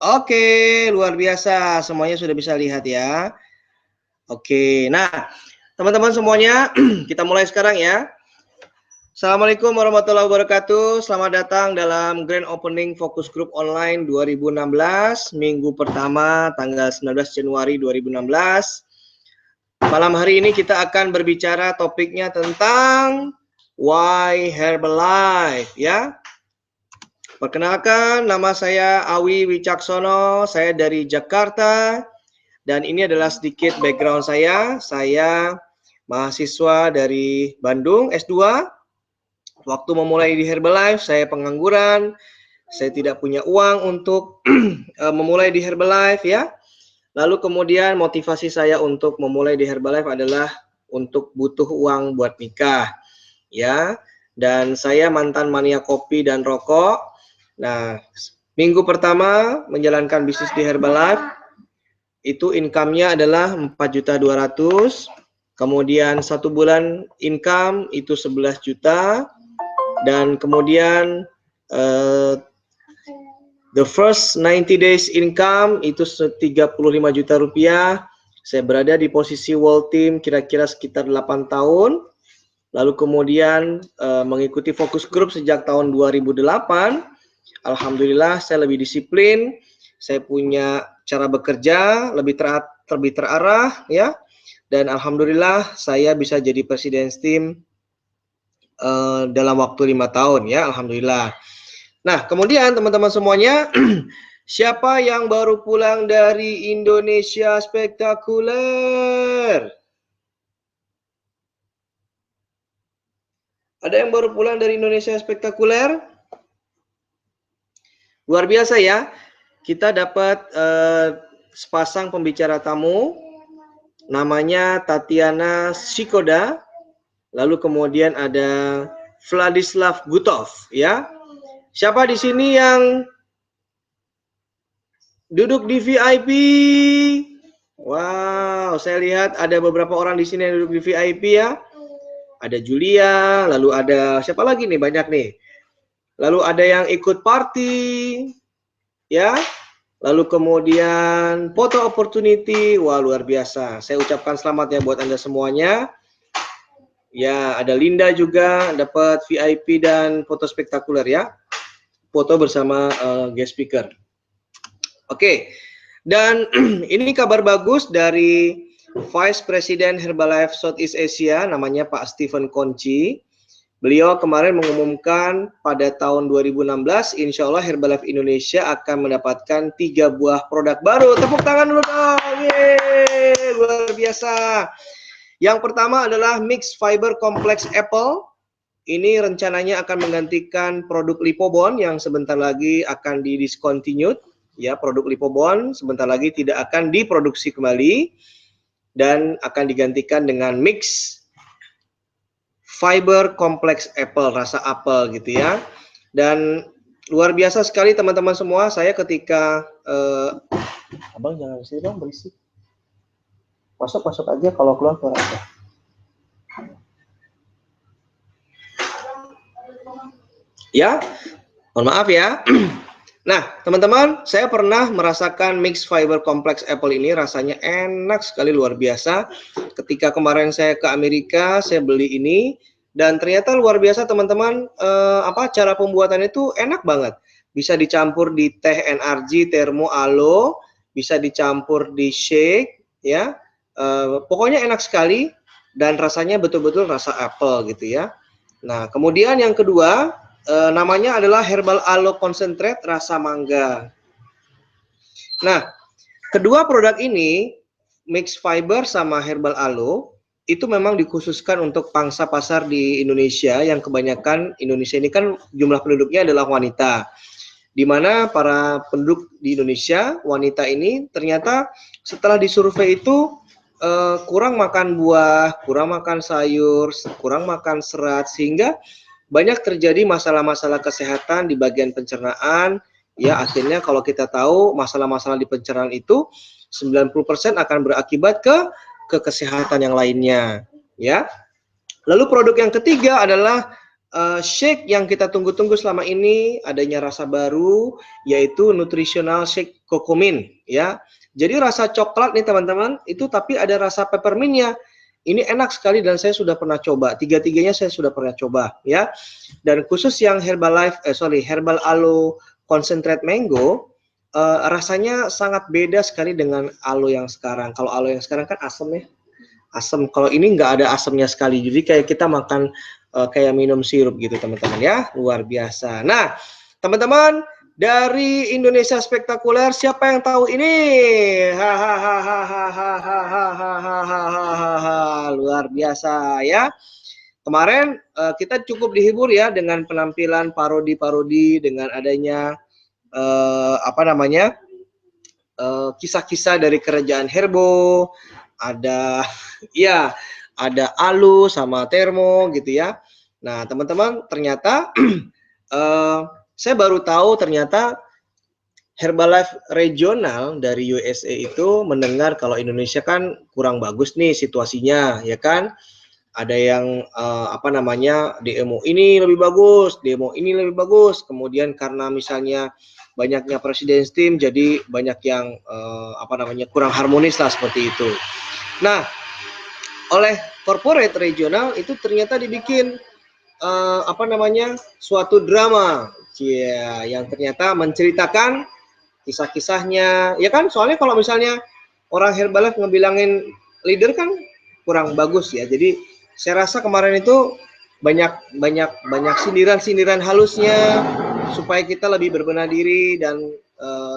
Oke, luar biasa. Semuanya sudah bisa lihat ya. Oke, nah teman-teman semuanya, kita mulai sekarang ya. Assalamualaikum warahmatullahi wabarakatuh. Selamat datang dalam Grand Opening Focus Group Online 2016, minggu pertama tanggal 19 Januari 2016. Malam hari ini kita akan berbicara topiknya tentang Why Herbalife ya. Perkenalkan, nama saya Awi Wicaksono, saya dari Jakarta, dan ini adalah sedikit background saya. Saya mahasiswa dari Bandung, S2. Waktu memulai di Herbalife, saya pengangguran, saya tidak punya uang untuk memulai di Herbalife ya. Lalu kemudian motivasi saya untuk memulai di Herbalife adalah untuk butuh uang buat nikah ya. Dan saya mantan mania kopi dan rokok. Nah, minggu pertama menjalankan bisnis di Herbalife, itu income-nya adalah 4.200.000. Kemudian 1 bulan income itu 11 juta. Dan kemudian the first 90 days income itu 35 juta rupiah. Saya berada di posisi world team kira-kira sekitar 8 tahun. Lalu kemudian mengikuti focus group sejak tahun 2008. Alhamdulillah saya lebih disiplin, saya punya cara bekerja lebih terarah ya, dan alhamdulillah saya bisa jadi presiden tim dalam waktu 5 tahun ya, alhamdulillah. Nah kemudian teman-teman semuanya, siapa yang baru pulang dari Indonesia Spektakuler? Ada yang baru pulang dari Indonesia Spektakuler? Luar biasa ya, kita dapat sepasang pembicara tamu, namanya Tatiana Sikoda, lalu kemudian ada Vladislav Gutov ya. Siapa di sini yang duduk di VIP? Wow, saya lihat ada beberapa orang di sini yang duduk di VIP ya. Ada Julia, lalu ada siapa lagi nih, banyak nih. Lalu ada yang ikut party, ya. Lalu kemudian foto opportunity, wah luar biasa. Saya ucapkan selamat ya buat Anda semuanya. Ya, ada Linda juga dapat VIP dan foto spektakuler ya. Foto bersama guest speaker. Oke, dan ini kabar bagus dari Vice President Herbalife Southeast Asia, namanya Pak Stephen Konci. Beliau kemarin mengumumkan pada tahun 2016, insya Allah Herbalife Indonesia akan mendapatkan 3 buah produk baru. Tepuk tangan dulu dong, yeay, luar biasa. Yang pertama adalah Mixed Fiber Complex Apple. Ini rencananya akan menggantikan produk Lipobond yang sebentar lagi akan didiscontinued. Ya, produk Lipobond sebentar lagi tidak akan diproduksi kembali dan akan digantikan dengan Mixed Fiber Complex Apple, rasa apel gitu ya. Dan luar biasa sekali teman-teman semua, saya ketika abang jangan sih dong berisik, masuk aja, kalau keluar aja. Ya, mohon maaf ya. Nah teman-teman, saya pernah merasakan Mixed Fiber Complex Apple ini, rasanya enak sekali, luar biasa. Ketika kemarin saya ke Amerika, saya beli ini dan ternyata luar biasa teman-teman. Cara pembuatan itu enak banget. Bisa dicampur di teh NRG, Thermo Alo, bisa dicampur di shake, ya. Pokoknya enak sekali dan rasanya betul-betul rasa apple gitu ya. Nah kemudian yang kedua, namanya adalah Herbal Alo Concentrate rasa mangga. Nah, kedua produk ini, Mixed Fiber sama Herbal Alo, itu memang dikhususkan untuk pangsa pasar di Indonesia, yang kebanyakan Indonesia ini kan jumlah penduduknya adalah wanita. Di mana para penduduk di Indonesia, wanita ini ternyata setelah disurvei itu kurang makan buah, kurang makan sayur, kurang makan serat, sehingga banyak terjadi masalah-masalah kesehatan di bagian pencernaan. Ya, akhirnya kalau kita tahu masalah-masalah di pencernaan itu 90% akan berakibat ke kesehatan yang lainnya, ya. Lalu produk yang ketiga adalah shake yang kita tunggu-tunggu selama ini adanya rasa baru, yaitu nutritional shake Cocomin ya. Jadi rasa coklat nih teman-teman, itu tapi ada rasa peppermintnya. Ini enak sekali dan saya sudah pernah coba. Tiga-tiganya saya sudah pernah coba ya. Dan khusus yang Herbal Aloe Concentrate Mango, rasanya sangat beda sekali dengan aloe yang sekarang. Kalau aloe yang sekarang kan asam ya. Asam. Kalau ini nggak ada asamnya sekali. Jadi kayak kita makan kayak minum sirup gitu teman-teman ya. Luar biasa. Nah, teman-teman dari Indonesia Spektakuler, siapa yang tahu ini? Hahaha, luar biasa ya. Kemarin kita cukup dihibur ya dengan penampilan parodi-parodi dengan adanya kisah-kisah dari kerajaan Herbo, ada ya, ada Alu sama Termo gitu ya. Nah, teman-teman, ternyata saya baru tahu ternyata Herbalife regional dari USA itu mendengar kalau Indonesia kan kurang bagus nih situasinya, ya kan? Ada yang demo ini lebih bagus, demo ini lebih bagus. Kemudian karena misalnya banyaknya presiden team, jadi banyak yang kurang harmonis lah seperti itu. Nah, oleh corporate regional itu ternyata dibikin suatu drama, yang ternyata menceritakan kisah-kisahnya, ya kan? Soalnya kalau misalnya orang Herbalife ngebilangin leader kan kurang bagus ya. Jadi saya rasa kemarin itu banyak sindiran-sindiran halusnya supaya kita lebih berbenah diri dan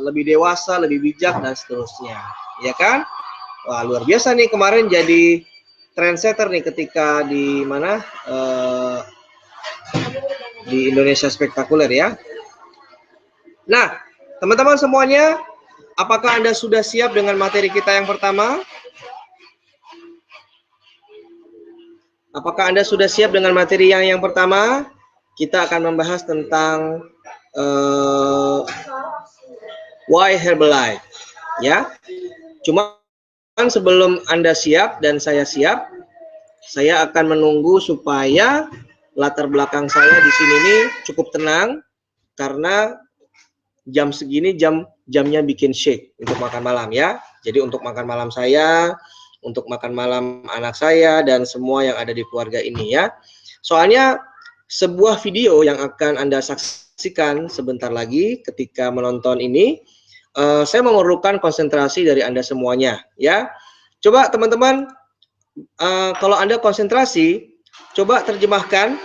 lebih dewasa, lebih bijak dan seterusnya, ya kan? Wah, luar biasa nih kemarin jadi trendsetter nih ketika di mana di Indonesia Spektakuler ya. Nah, teman-teman semuanya, apakah Anda sudah siap dengan materi kita yang pertama? Apakah Anda sudah siap dengan materi yang pertama? Kita akan membahas tentang why Herbalife, ya. Cuma sebelum Anda siap dan saya siap, saya akan menunggu supaya latar belakang saya di sini nih cukup tenang karena jam segini jamnya bikin shake untuk makan malam ya. Jadi untuk makan malam saya, untuk makan malam anak saya dan semua yang ada di keluarga ini ya. Soalnya sebuah video yang akan Anda saksikan sebentar lagi ketika menonton ini, saya memerlukan konsentrasi dari Anda semuanya ya. Coba teman-teman, kalau Anda konsentrasi, coba terjemahkan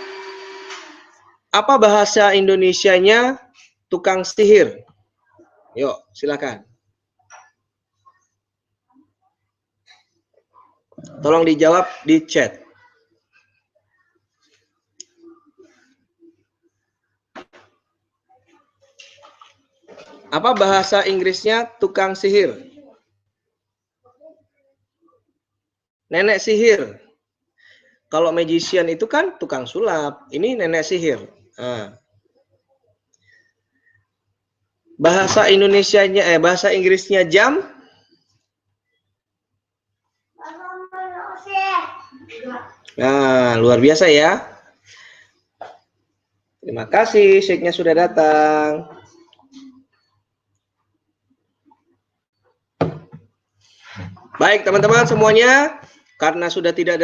apa bahasa Indonesianya tukang sihir. Yuk, silakan. Tolong dijawab di chat. Apa bahasa Inggrisnya tukang sihir? Nenek sihir. Kalau magician itu kan tukang sulap. Ini nenek sihir. Nah. Bahasa Indonesianya, bahasa Inggrisnya jam? Nah, luar biasa ya. Terima kasih, shake-nya sudah datang. Baik, teman-teman semuanya, karena sudah tidak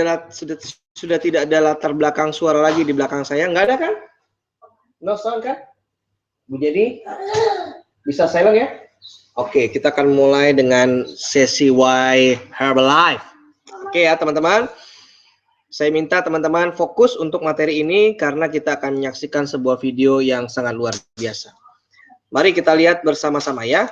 ada latar belakang suara lagi di belakang saya, nggak ada kan? No sound kan? Bu Jadi bisa silent ya? Oke, kita akan mulai dengan sesi Why Herbalife. Oke ya teman-teman. Saya minta teman-teman fokus untuk materi ini karena kita akan menyaksikan sebuah video yang sangat luar biasa. Mari kita lihat bersama-sama ya.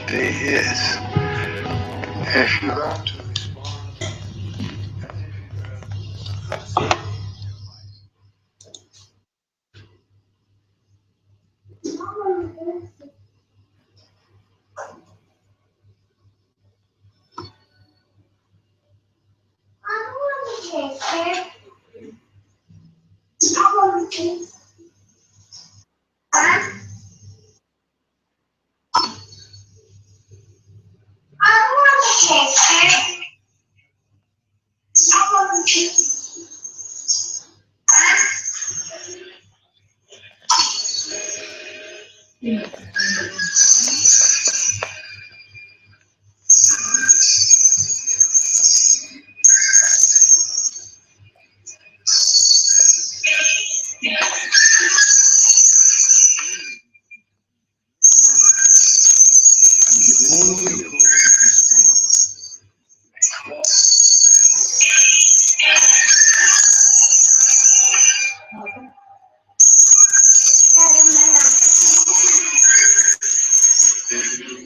Stay his. If you want to respond.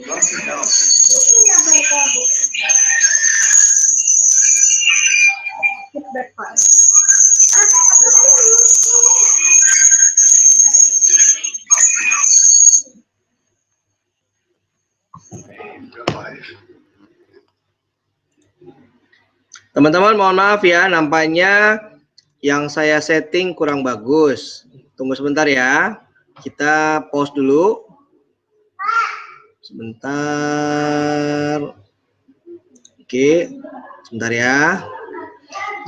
Nothing else. Teman-teman, mohon maaf ya, nampaknya yang saya setting kurang bagus. Tunggu sebentar ya. Kita pause dulu. Sebentar. Oke, sebentar ya.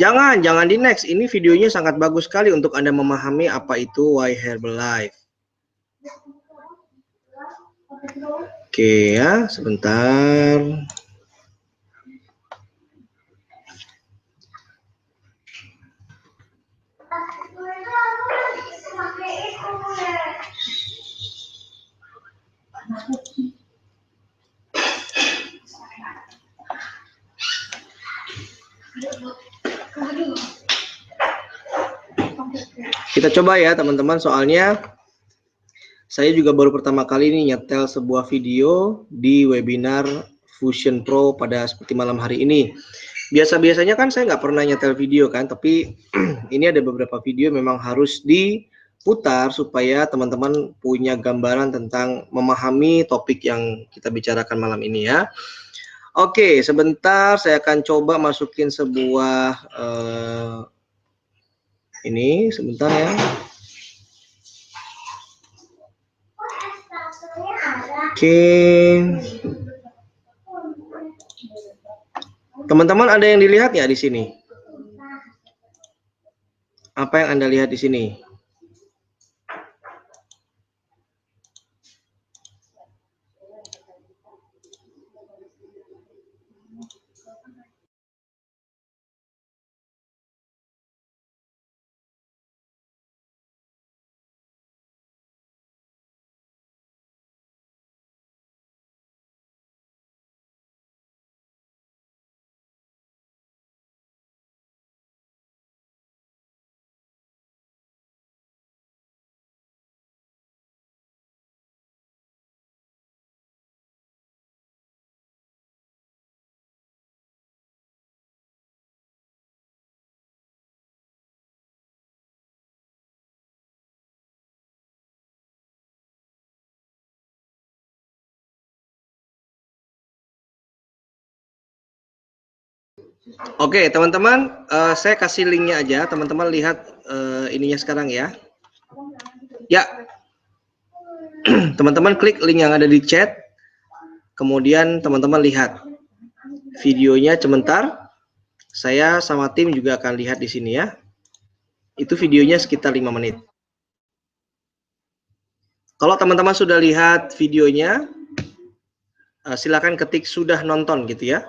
Jangan di next. Ini videonya sangat bagus sekali untuk Anda memahami apa itu Why Herbalife. Oke ya, sebentar. Kita coba ya teman-teman, soalnya saya juga baru pertama kali ini nyetel sebuah video di webinar Fusion Pro pada seperti malam hari ini. Biasanya kan saya nggak pernah nyetel video kan, tapi ini ada beberapa video memang harus diputar supaya teman-teman punya gambaran tentang memahami topik yang kita bicarakan malam ini ya. Oke, sebentar saya akan coba masukin sebuah ini sebentar ya. Oke. Teman-teman ada yang dilihat ya di sini? Apa yang Anda lihat di sini? Oke, teman-teman, saya kasih linknya aja. Teman-teman lihat ininya sekarang ya. Ya, teman-teman klik link yang ada di chat. Kemudian teman-teman lihat videonya sebentar. Saya sama tim juga akan lihat di sini ya. Itu videonya sekitar 5 menit. Kalau teman-teman sudah lihat videonya, silakan ketik sudah nonton gitu ya.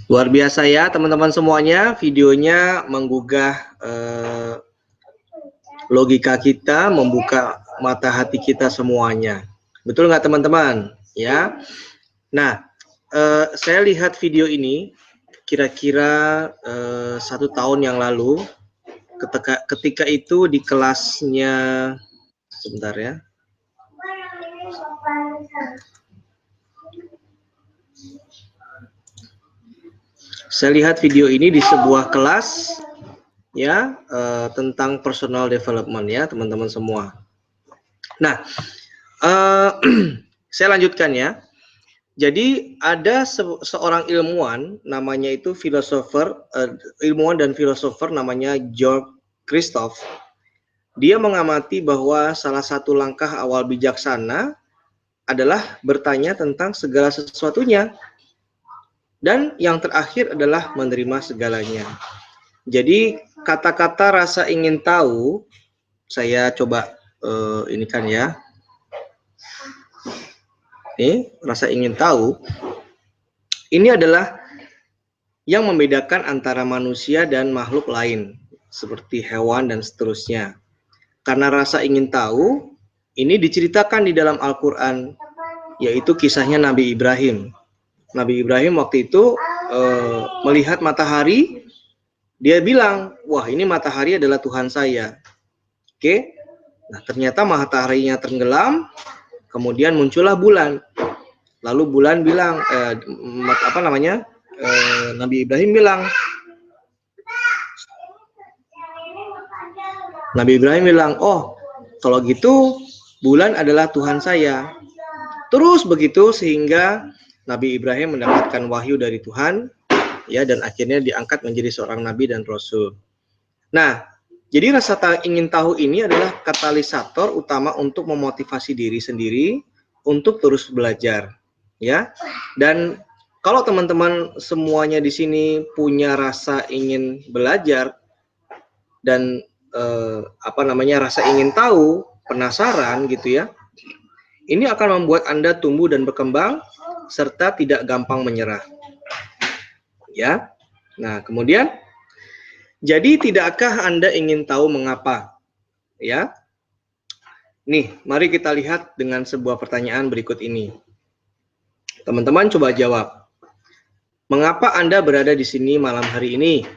Luar biasa ya teman-teman semuanya, videonya menggugah logika kita, membuka mata hati kita semuanya. Betul nggak teman-teman? Ya. Nah, saya lihat video ini kira-kira 1 tahun yang lalu, ketika itu di kelasnya, sebentar ya. Saya lihat video ini di sebuah kelas ya tentang personal development ya teman-teman semua. Nah, saya lanjutkan ya. Jadi ada seorang ilmuwan namanya itu ilmuwan dan filosofer namanya George Christoph. Dia mengamati bahwa salah satu langkah awal bijaksana adalah bertanya tentang segala sesuatunya. Dan yang terakhir adalah menerima segalanya. Jadi kata-kata rasa ingin tahu, saya coba ini kan ya. Ini rasa ingin tahu. Ini adalah yang membedakan antara manusia dan makhluk lain, seperti hewan dan seterusnya. Karena rasa ingin tahu, ini diceritakan di dalam Al-Quran, yaitu kisahnya Nabi Ibrahim. Nabi Ibrahim waktu itu melihat matahari, dia bilang, wah ini matahari adalah Tuhan saya. Oke, nah ternyata mataharinya tenggelam, kemudian muncullah bulan. Lalu bulan bilang, Nabi Ibrahim bilang, oh kalau gitu bulan adalah Tuhan saya. Terus begitu sehingga Nabi Ibrahim mendapatkan wahyu dari Tuhan, ya, dan akhirnya diangkat menjadi seorang nabi dan rasul. Nah, jadi rasa ingin tahu ini adalah katalisator utama untuk memotivasi diri sendiri untuk terus belajar, ya. Dan kalau teman-teman semuanya di sini punya rasa ingin belajar dan rasa ingin tahu, penasaran gitu ya, ini akan membuat Anda tumbuh dan berkembang serta tidak gampang menyerah. Ya. Nah, kemudian jadi tidakkah Anda ingin tahu mengapa? Ya. Nih, mari kita lihat dengan sebuah pertanyaan berikut ini. Teman-teman coba jawab. Mengapa Anda berada di sini malam hari ini?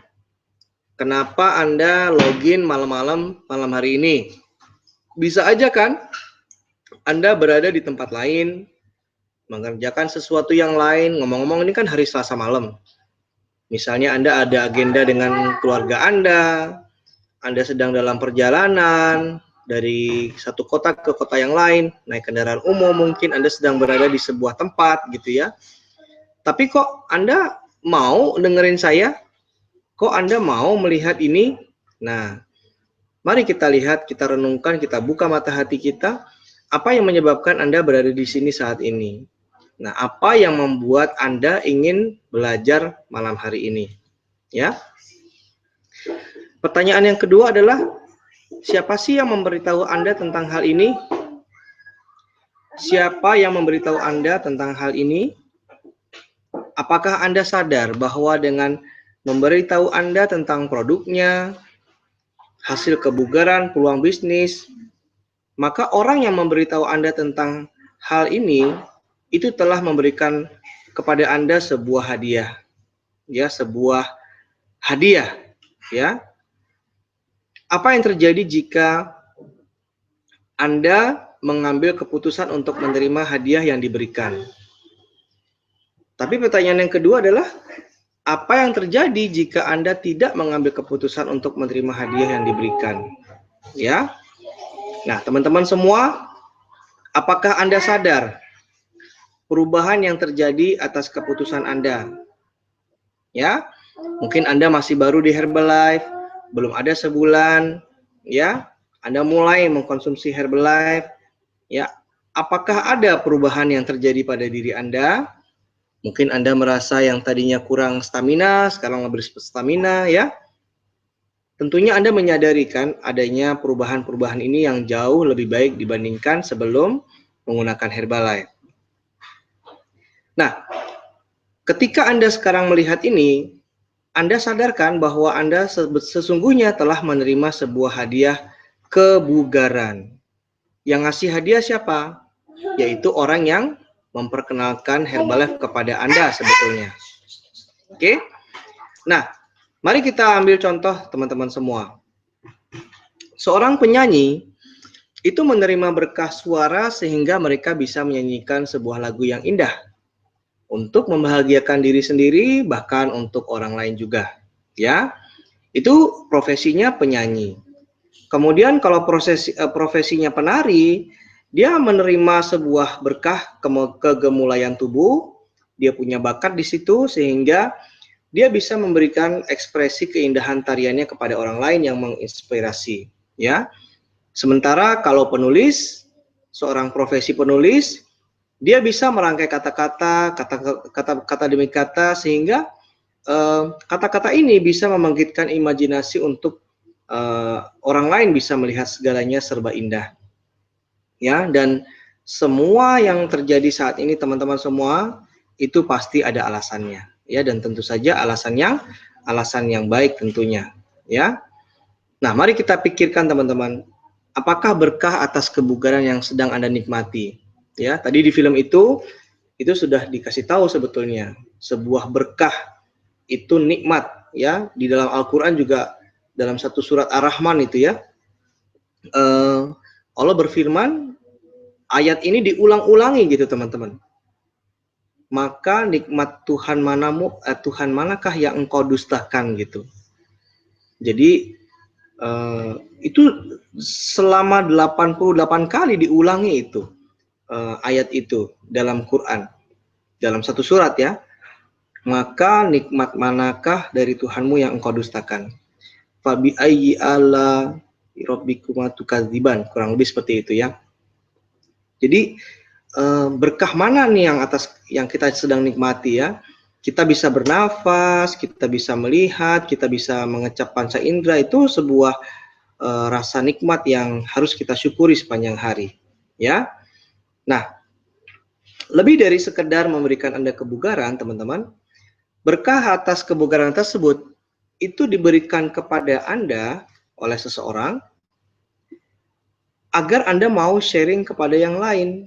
Kenapa Anda login malam hari ini? Bisa aja kan Anda berada di tempat lain, mengerjakan sesuatu yang lain. Ngomong-ngomong ini kan hari Selasa malam. Misalnya Anda ada agenda dengan keluarga Anda sedang dalam perjalanan dari satu kota ke kota yang lain, naik kendaraan umum, mungkin Anda sedang berada di sebuah tempat gitu ya. Tapi kok Anda mau dengerin saya? Kok Anda mau melihat ini? Nah, mari kita lihat, kita renungkan, kita buka mata hati kita, apa yang menyebabkan Anda berada di sini saat ini? Nah, apa yang membuat Anda ingin belajar malam hari ini? Ya. Pertanyaan yang kedua adalah, siapa sih yang memberitahu Anda tentang hal ini? Siapa yang memberitahu Anda tentang hal ini? Apakah Anda sadar bahwa dengan memberitahu Anda tentang produknya, hasil kebugaran, peluang bisnis, maka orang yang memberitahu Anda tentang hal ini itu telah memberikan kepada Anda sebuah hadiah, ya, sebuah hadiah, ya. Apa yang terjadi jika Anda mengambil keputusan untuk menerima hadiah yang diberikan? Tapi pertanyaan yang kedua adalah, apa yang terjadi jika Anda tidak mengambil keputusan untuk menerima hadiah yang diberikan? Ya. Nah, teman-teman semua, apakah Anda sadar perubahan yang terjadi atas keputusan Anda? Ya, mungkin Anda masih baru di Herbalife, belum ada sebulan, ya. Anda mulai mengkonsumsi Herbalife, ya. Apakah ada perubahan yang terjadi pada diri Anda? Mungkin Anda merasa yang tadinya kurang stamina, sekarang lebih stamina, ya. Tentunya Anda menyadari kan adanya perubahan-perubahan ini yang jauh lebih baik dibandingkan sebelum menggunakan Herbalife. Nah, Ketika Anda sekarang melihat ini, Anda sadarkan bahwa Anda sesungguhnya telah menerima sebuah hadiah kebugaran. Yang ngasih hadiah siapa? Yaitu orang yang memperkenalkan Herbalife kepada Anda sebetulnya. Oke? Nah, mari kita ambil contoh teman-teman semua. Seorang penyanyi itu menerima berkah suara sehingga mereka bisa menyanyikan sebuah lagu yang indah untuk membahagiakan diri sendiri, bahkan untuk orang lain juga. Ya, itu profesinya penyanyi. Kemudian kalau profesinya penari, dia menerima sebuah berkah kegemulaian tubuh, dia punya bakat di situ sehingga dia bisa memberikan ekspresi keindahan tariannya kepada orang lain yang menginspirasi, ya. Sementara kalau penulis, seorang profesi penulis, dia bisa merangkai kata-kata, kata demi kata sehingga kata-kata ini bisa membangkitkan imajinasi untuk orang lain bisa melihat segalanya serba indah. Ya, dan semua yang terjadi saat ini teman-teman semua itu pasti ada alasannya. Ya, dan tentu saja alasan yang baik tentunya, ya. Nah, mari kita pikirkan teman-teman, apakah berkah atas kebugaran yang sedang Anda nikmati? Ya, tadi di film itu sudah dikasih tahu sebetulnya sebuah berkah itu nikmat, ya. Di dalam Al-Qur'an juga dalam satu surat Ar-Rahman itu ya, Allah berfirman, ayat ini diulang-ulangi gitu teman-teman. Maka nikmat Tuhan Tuhan manakah yang engkau dustakan gitu. Jadi itu selama 88 kali diulangi itu ayat itu dalam Quran, dalam satu surat ya. Maka nikmat manakah dari Tuhanmu yang engkau dustakan? Fabi ayyi ala rabbikuma tukadziban, kurang lebih seperti itu ya. Jadi berkah mana nih yang kita sedang nikmati ya? Kita bisa bernafas, kita bisa melihat, kita bisa mengecap panca indera, itu sebuah rasa nikmat yang harus kita syukuri sepanjang hari, ya. Nah, lebih dari sekedar memberikan Anda kebugaran, teman-teman, berkah atas kebugaran tersebut itu diberikan kepada Anda oleh seseorang agar Anda mau sharing kepada yang lain.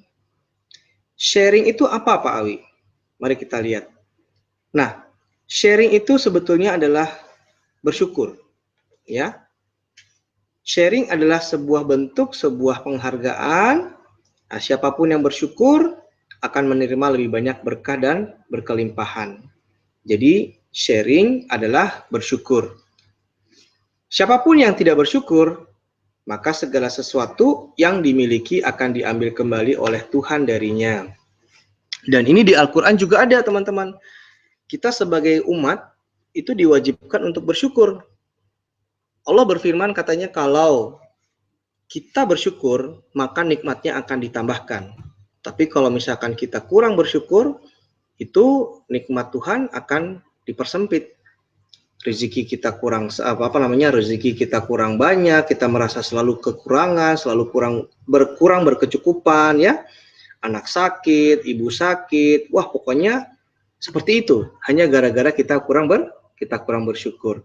Sharing itu apa, Pak Awi? Mari kita lihat. Nah, sharing itu sebetulnya adalah bersyukur, ya. Sharing adalah sebuah bentuk, sebuah penghargaan. Nah, siapapun yang bersyukur akan menerima lebih banyak berkah dan berkelimpahan. Jadi, sharing adalah bersyukur. Siapapun yang tidak bersyukur, maka segala sesuatu yang dimiliki akan diambil kembali oleh Tuhan darinya. Dan ini di Al-Quran juga ada, teman-teman. Kita sebagai umat itu diwajibkan untuk bersyukur. Allah berfirman katanya kalau kita bersyukur, maka nikmatnya akan ditambahkan. Tapi kalau misalkan kita kurang bersyukur, itu nikmat Tuhan akan dipersempit. Rezeki kita rezeki kita kurang banyak, kita merasa selalu kekurangan, selalu kurang berkecukupan ya. Anak sakit, ibu sakit, wah pokoknya seperti itu. Hanya gara-gara kita kurang bersyukur.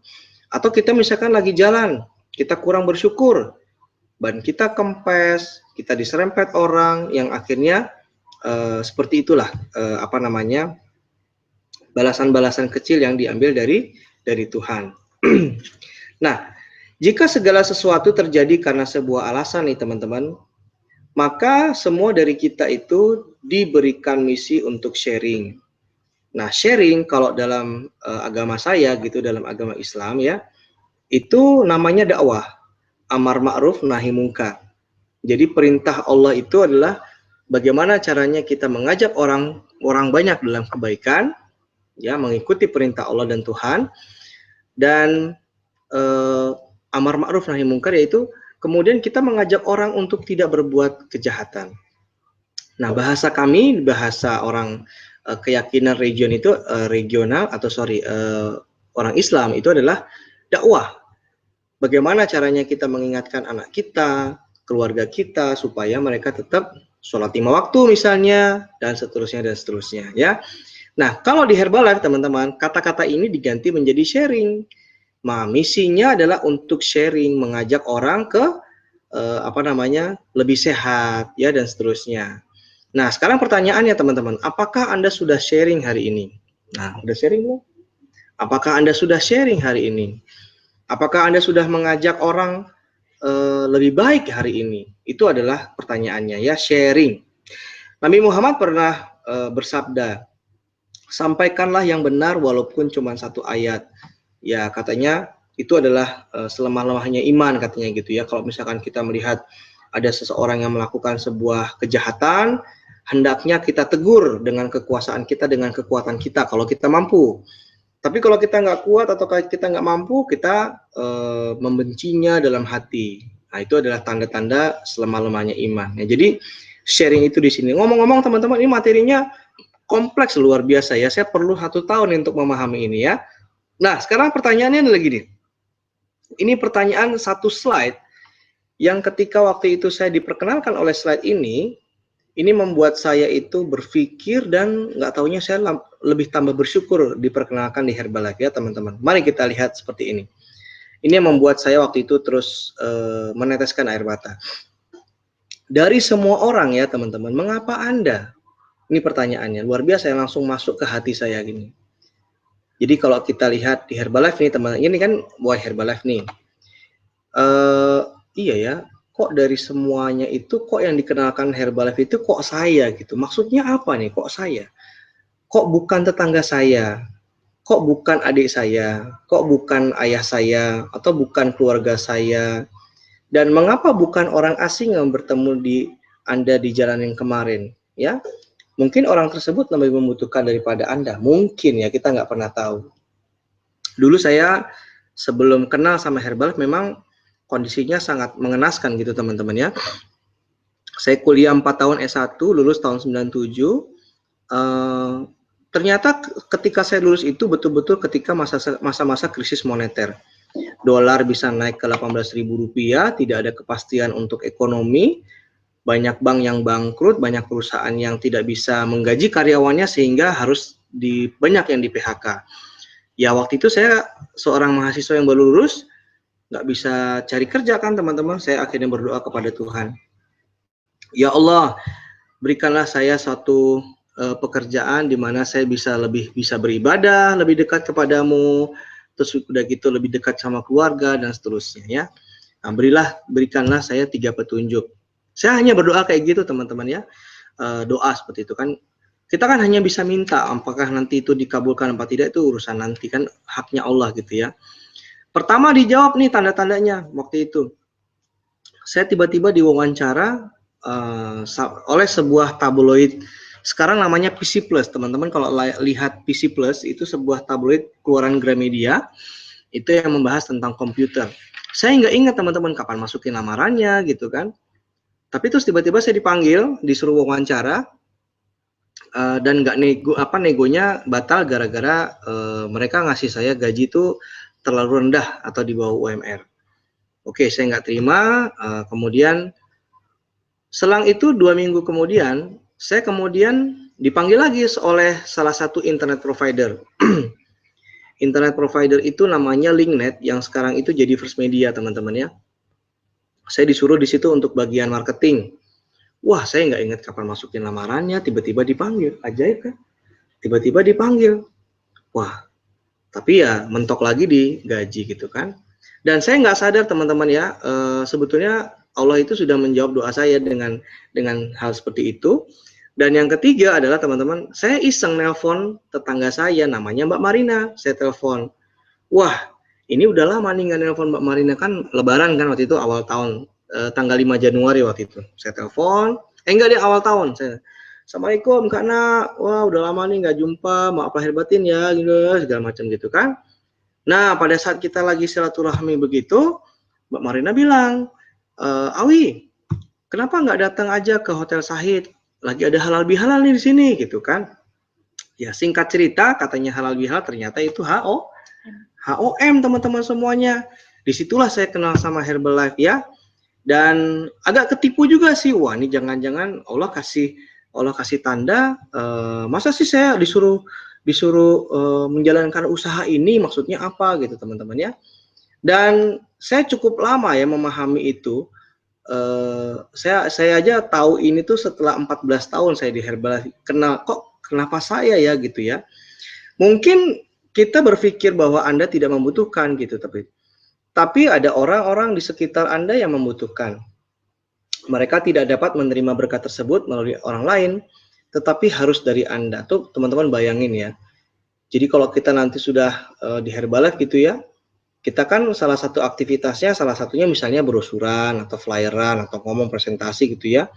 Atau kita misalkan lagi jalan, kita kurang bersyukur, ban kita kempes, kita diserempet orang, yang akhirnya seperti itulah balasan-balasan kecil yang diambil dari Tuhan. Nah, jika segala sesuatu terjadi karena sebuah alasan nih teman-teman, maka semua dari kita itu diberikan misi untuk sharing. Nah, sharing kalau dalam agama saya gitu, dalam agama Islam ya, itu namanya dakwah, amar ma'ruf nahi mungkar. Jadi perintah Allah itu adalah bagaimana caranya kita mengajak orang banyak dalam kebaikan, ya, mengikuti perintah Allah dan Tuhan. Dan amar ma'ruf nahi mungkar yaitu kemudian kita mengajak orang untuk tidak berbuat kejahatan. Nah, bahasa kami, bahasa orang keyakinan orang Islam itu adalah dakwah. Bagaimana caranya kita mengingatkan anak kita, keluarga kita supaya mereka tetap sholat 5 waktu misalnya, dan seterusnya ya. Nah, kalau di Herbalife teman-teman, kata-kata ini diganti menjadi sharing. Nah, misinya adalah untuk sharing, mengajak orang ke lebih sehat ya dan seterusnya. Nah, sekarang pertanyaannya teman-teman, apakah Anda sudah sharing hari ini? Nah, udah sharing belum? Apakah Anda sudah sharing hari ini? Apakah Anda sudah mengajak orang lebih baik hari ini? Itu adalah pertanyaannya ya, sharing. Nabi Muhammad pernah bersabda, sampaikanlah yang benar walaupun cuma satu ayat. Ya, katanya itu adalah selemah-lemahnya iman katanya gitu ya. Kalau misalkan kita melihat ada seseorang yang melakukan sebuah kejahatan, hendaknya kita tegur dengan kekuasaan kita, dengan kekuatan kita kalau kita mampu. Tapi kalau kita nggak kuat atau kita nggak mampu, kita membencinya dalam hati. Nah, itu adalah tanda-tanda selemah-lemahnya iman. Ya, jadi sharing itu di sini. Ngomong-ngomong teman-teman, ini materinya kompleks luar biasa ya. Saya perlu 1 tahun untuk memahami ini ya. Nah, sekarang pertanyaannya adalah gini. Ini pertanyaan satu slide yang ketika waktu itu saya diperkenalkan oleh slide ini membuat saya itu berpikir dan nggak taunya saya lebih tambah bersyukur diperkenalkan di Herbalife ya teman-teman. Mari kita lihat seperti ini. Ini yang membuat saya waktu itu terus meneteskan air mata. Dari semua orang ya teman-teman, mengapa Anda? Ini pertanyaannya, luar biasa yang langsung masuk ke hati saya gini. Jadi kalau kita lihat di Herbalife nih teman-teman, ini kan buat Herbalife nih. Iya ya, kok dari semuanya itu kok yang dikenalkan Herbalife itu kok saya gitu. Maksudnya apa nih kok saya? Kok bukan tetangga saya? Kok bukan adik saya? Kok bukan ayah saya? Atau bukan keluarga saya? Dan mengapa bukan orang asing yang bertemu di Anda di jalan yang kemarin? Ya, mungkin orang tersebut lebih membutuhkan daripada Anda. Mungkin ya, kita nggak pernah tahu. Dulu saya sebelum kenal sama Herbalife memang kondisinya sangat mengenaskan gitu teman-teman ya. Saya kuliah 4 tahun S1, lulus tahun 97. Ternyata ketika saya lulus itu betul-betul ketika masa-masa krisis moneter. Dolar bisa naik ke 18.000 rupiah, tidak ada kepastian untuk ekonomi, banyak bank yang bangkrut, banyak perusahaan yang tidak bisa menggaji karyawannya sehingga harus banyak yang di PHK. Ya waktu itu saya seorang mahasiswa yang baru lulus, nggak bisa cari kerja kan teman-teman, saya akhirnya berdoa kepada Tuhan. Ya Allah, berikanlah saya satu pekerjaan di mana saya lebih bisa beribadah, lebih dekat kepadamu, terus udah gitu lebih dekat sama keluarga dan seterusnya ya. Nah, berikanlah saya 3 petunjuk. Saya hanya berdoa kayak gitu teman-teman ya, doa seperti itu kan. Kita kan hanya bisa minta, apakah nanti itu dikabulkan apa tidak itu urusan nanti kan, haknya Allah gitu ya. Pertama dijawab nih tanda-tandanya waktu itu. Saya tiba-tiba diwawancara oleh sebuah tabloid. Sekarang namanya PC Plus, teman-teman. Kalau lihat PC Plus itu sebuah tabloid keluaran Gramedia, itu yang membahas tentang komputer. Saya nggak ingat teman-teman kapan masukin lamarannya gitu kan. Tapi terus tiba-tiba saya dipanggil, disuruh wawancara, dan nggak negonya batal gara-gara mereka ngasih saya gaji itu terlalu rendah atau di bawah UMR. Oke, saya nggak terima. Kemudian selang itu 2 minggu kemudian, saya kemudian dipanggil lagi oleh salah satu internet provider. Internet provider itu namanya Linknet, yang sekarang itu jadi First Media teman-teman ya. Saya disuruh di situ untuk bagian marketing. Wah, saya nggak ingat kapan masukin lamarannya, tiba-tiba dipanggil. Ajaib kan? Tiba-tiba dipanggil. Wah, tapi ya mentok lagi di gaji gitu kan. Dan saya nggak sadar teman-teman ya, sebetulnya Allah itu sudah menjawab doa saya dengan hal seperti itu. Dan yang ketiga adalah teman-teman, saya iseng nelpon tetangga saya, namanya Mbak Marina. Saya telepon, wah ini udah lama nih nggak nelpon Mbak Marina, kan lebaran kan waktu itu awal tahun, tanggal 5 Januari waktu itu. Saya telepon, enggak deh awal tahun. Saya, Assalamualaikum Kak Nak, wah udah lama nih nggak jumpa, maaf lahir batin ya, gitu segala macam gitu kan. Nah pada saat kita lagi silaturahmi begitu, Mbak Marina bilang, Awi, kenapa nggak datang aja ke Hotel Sahid? Lagi ada halal bihalal nih di sini gitu kan. Ya singkat cerita katanya halal bihalal ternyata itu HOM teman-teman semuanya. Disitulah saya kenal sama Herbalife ya. Dan agak ketipu juga sih, wah ini jangan-jangan Allah kasih Allah kasih tanda, masa sih saya disuruh menjalankan usaha ini, maksudnya apa gitu teman-teman ya. Dan saya cukup lama ya memahami itu. Saya aja tahu ini tuh setelah 14 tahun saya di Herbalife. Kenapa saya ya gitu ya. Mungkin kita berpikir bahwa Anda tidak membutuhkan gitu, tapi ada orang-orang di sekitar Anda yang membutuhkan. Mereka tidak dapat menerima berkat tersebut melalui orang lain, tetapi harus dari Anda. Tuh teman-teman bayangin ya. Jadi kalau kita nanti sudah di Herbalife gitu ya, kita kan salah satu aktivitasnya, salah satunya misalnya brosuran atau flyeran atau ngomong presentasi gitu ya.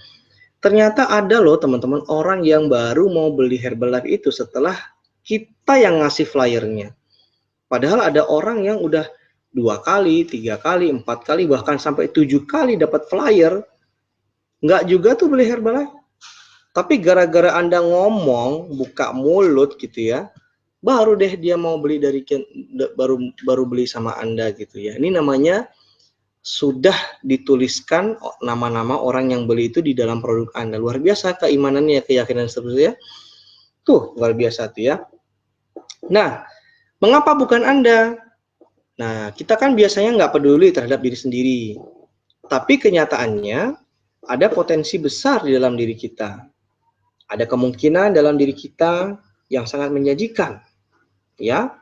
Ternyata ada loh teman-teman orang yang baru mau beli Herbalife itu setelah kita yang ngasih flyernya. Padahal ada orang yang udah 2 kali, 3 kali, 4 kali, bahkan sampai 7 kali dapat flyer, nggak juga tuh beli Herbalife. Tapi gara-gara Anda ngomong, buka mulut gitu ya, baru deh dia mau beli baru beli sama Anda gitu ya. Ini namanya sudah dituliskan nama-nama orang yang beli itu di dalam produk Anda. Luar biasa keimanannya, keyakinan seterusnya. Tuh, luar biasa tuh ya. Nah, mengapa bukan Anda? Nah, kita kan biasanya nggak peduli terhadap diri sendiri. Tapi kenyataannya ada potensi besar di dalam diri kita. Ada kemungkinan dalam diri kita yang sangat menjanjikan, ya,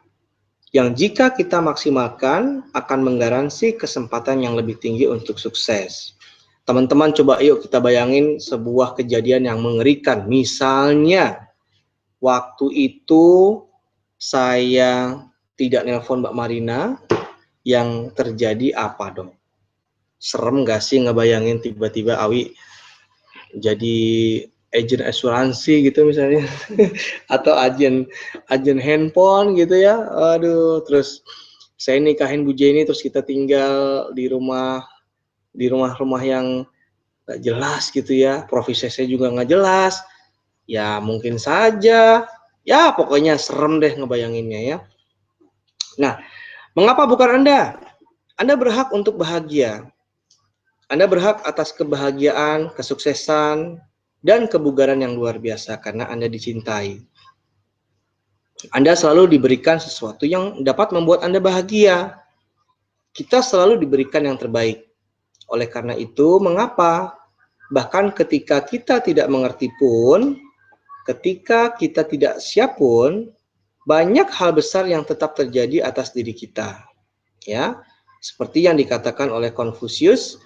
yang jika kita maksimalkan akan menggaransi kesempatan yang lebih tinggi untuk sukses. Teman-teman coba yuk kita bayangin sebuah kejadian yang mengerikan. Misalnya, waktu itu saya tidak nelpon Mbak Marina, yang terjadi apa dong? Serem gak sih ngebayangin tiba-tiba Awi jadi agen asuransi gitu misalnya atau agen handphone gitu ya. Aduh, terus saya nikahin Bu Jenny terus kita tinggal di rumah yang gak jelas gitu ya, profesi saya juga gak jelas ya, mungkin saja ya, pokoknya serem deh ngebayanginnya ya. Nah, mengapa bukan Anda? Anda berhak untuk bahagia. Anda berhak atas kebahagiaan, kesuksesan, dan kebugaran yang luar biasa karena Anda dicintai. Anda selalu diberikan sesuatu yang dapat membuat Anda bahagia. Kita selalu diberikan yang terbaik. Oleh karena itu, mengapa? Bahkan ketika kita tidak mengerti pun, ketika kita tidak siap pun, banyak hal besar yang tetap terjadi atas diri kita. Ya, seperti yang dikatakan oleh Konfusius,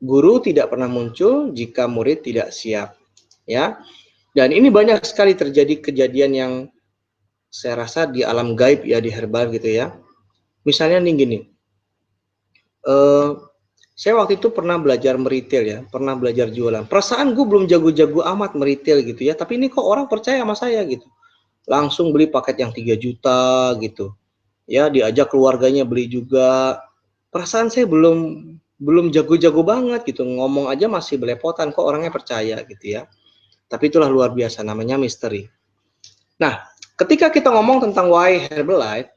guru tidak pernah muncul jika murid tidak siap. Ya, dan ini banyak sekali terjadi kejadian yang saya rasa di alam gaib ya, di herbal gitu ya. Misalnya nih gini, saya waktu itu pernah belajar meritel ya, pernah belajar jualan. Perasaan gue belum jago-jago amat meritel gitu ya, tapi ini kok orang percaya sama saya gitu. Langsung beli paket yang 3 juta gitu. Ya, diajak keluarganya beli juga. Perasaan saya belum jago-jago banget gitu, ngomong aja masih belepotan, kok orangnya percaya gitu ya. Tapi itulah luar biasa, namanya misteri. Nah, ketika kita ngomong tentang why Herbalife,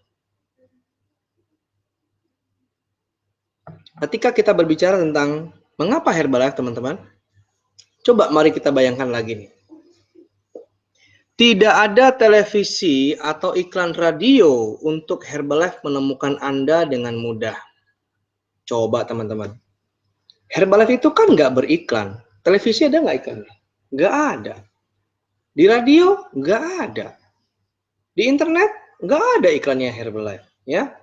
ketika kita berbicara tentang mengapa Herbalife, teman-teman, coba mari kita bayangkan lagi nih. Tidak ada televisi atau iklan radio untuk Herbalife menemukan Anda dengan mudah. Coba teman-teman. Herbalife itu kan nggak beriklan. Televisi ada nggak iklannya? Nggak ada. Di radio nggak ada. Di internet nggak ada iklannya Herbalife. Ya.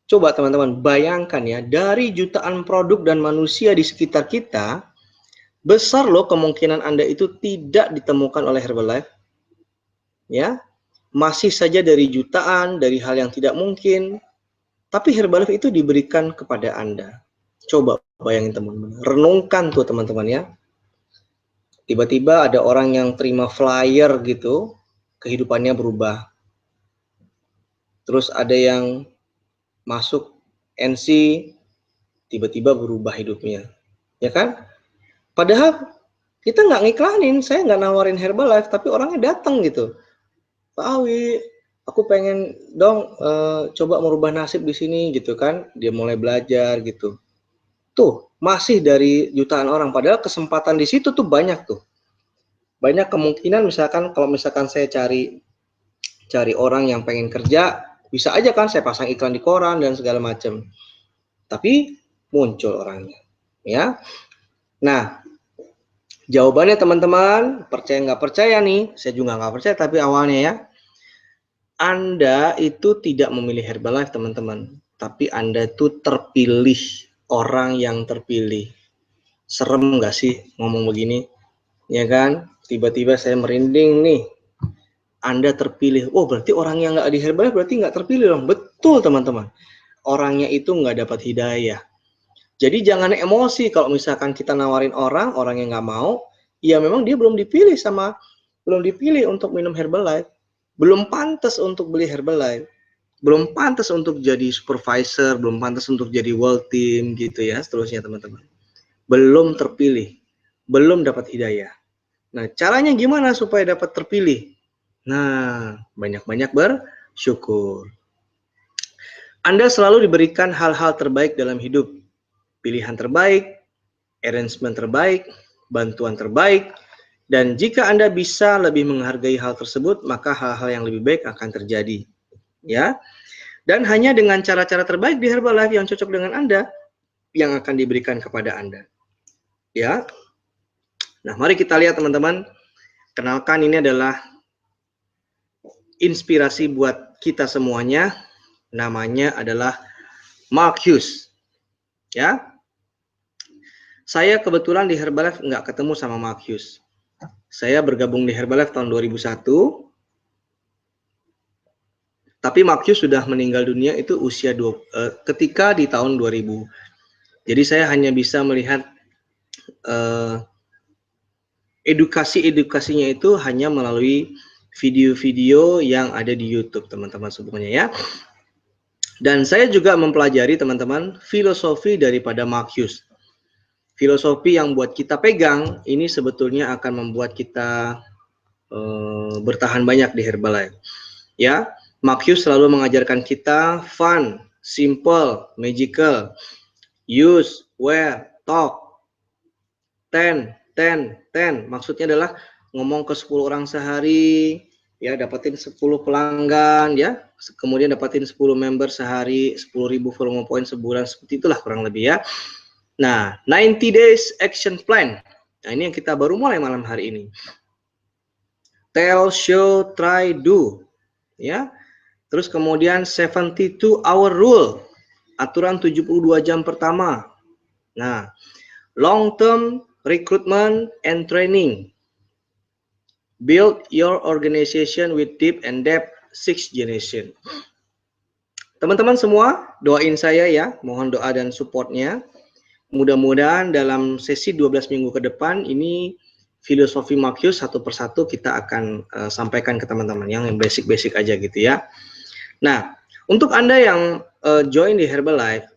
Coba teman-teman bayangkan ya, dari jutaan produk dan manusia di sekitar kita, besar loh kemungkinan Anda itu tidak ditemukan oleh Herbalife. Ya, masih saja dari jutaan, dari hal yang tidak mungkin, tapi Herbalife itu diberikan kepada Anda. Coba bayangin teman-teman, renungkan tuh teman-teman ya. Tiba-tiba ada orang yang terima flyer gitu, kehidupannya berubah. Terus ada yang masuk NC, tiba-tiba berubah hidupnya. Ya kan? Padahal kita nggak ngiklanin, saya nggak nawarin Herbalife, tapi orangnya datang gitu. Pak Awi, aku pengen dong coba merubah nasib di sini gitu kan. Dia mulai belajar gitu. Tuh, masih dari jutaan orang, padahal kesempatan di situ tuh banyak tuh. banyak kemungkinan misalkan kalau misalkan saya cari orang yang pengen kerja, bisa aja kan saya pasang iklan di koran dan segala macam. Tapi muncul orangnya, ya. Nah, jawabannya teman-teman, percaya nggak percaya nih, saya juga nggak percaya tapi awalnya ya, Anda itu tidak memilih Herbalife teman-teman, tapi Anda itu terpilih, orang yang terpilih. Serem nggak sih ngomong begini? Ya kan, tiba-tiba saya merinding nih. Anda terpilih, oh berarti orang yang nggak di Herbalife berarti nggak terpilih dong. Betul teman-teman, orangnya itu nggak dapat hidayah. Jadi jangan emosi kalau misalkan kita nawarin orang yang nggak mau, ya memang dia belum dipilih untuk minum Herbalife, belum pantas untuk beli Herbalife, belum pantas untuk jadi supervisor, belum pantas untuk jadi world team gitu ya, seterusnya teman-teman. Belum terpilih, belum dapat hidayah. Nah, caranya gimana supaya dapat terpilih? Nah, banyak-banyak bersyukur. Anda selalu diberikan hal-hal terbaik dalam hidup. Pilihan terbaik, arrangement terbaik, bantuan terbaik, dan jika Anda bisa lebih menghargai hal tersebut, maka hal-hal yang lebih baik akan terjadi. Ya. Dan hanya dengan cara-cara terbaik di Herbalife yang cocok dengan Anda, yang akan diberikan kepada Anda. Ya. Nah, mari kita lihat teman-teman. Kenalkan, ini adalah inspirasi buat kita semuanya. Namanya adalah Mark Hughes. Ya. Saya kebetulan di Herbalife nggak ketemu sama Mark Hughes. Saya bergabung di Herbalife tahun 2001. Tapi Mark Hughes sudah meninggal dunia itu usia ketika di tahun 2000. Jadi saya hanya bisa melihat edukasinya itu hanya melalui video-video yang ada di YouTube, teman-teman semuanya ya. Dan saya juga mempelajari teman-teman filosofi daripada Mark Hughes. Filosofi yang buat kita pegang ini sebetulnya akan membuat kita bertahan banyak di Herbalife. Ya, Mark Hughes selalu mengajarkan kita fun, simple, magical, use, wear, talk, 10. Maksudnya adalah ngomong ke 10 orang sehari, ya dapatin 10 pelanggan, ya kemudian dapatin 10 member sehari, 10.000 volume point sebulan, seperti itulah kurang lebih ya. Nah, 90 days action plan. Nah, ini yang kita baru mulai malam hari ini. Tell, show, try, do. Ya. Terus kemudian 72 hour rule. Aturan 72 jam pertama. Nah, long term recruitment and training. Build your organization with deep and depth 6 generation. Teman-teman semua, doain saya ya, mohon doa dan supportnya. Mudah-mudahan dalam sesi 12 minggu ke depan ini filosofi Mark Hughes satu persatu kita akan sampaikan ke teman-teman yang basic-basic aja gitu ya. Nah, untuk Anda yang join di Herbalife,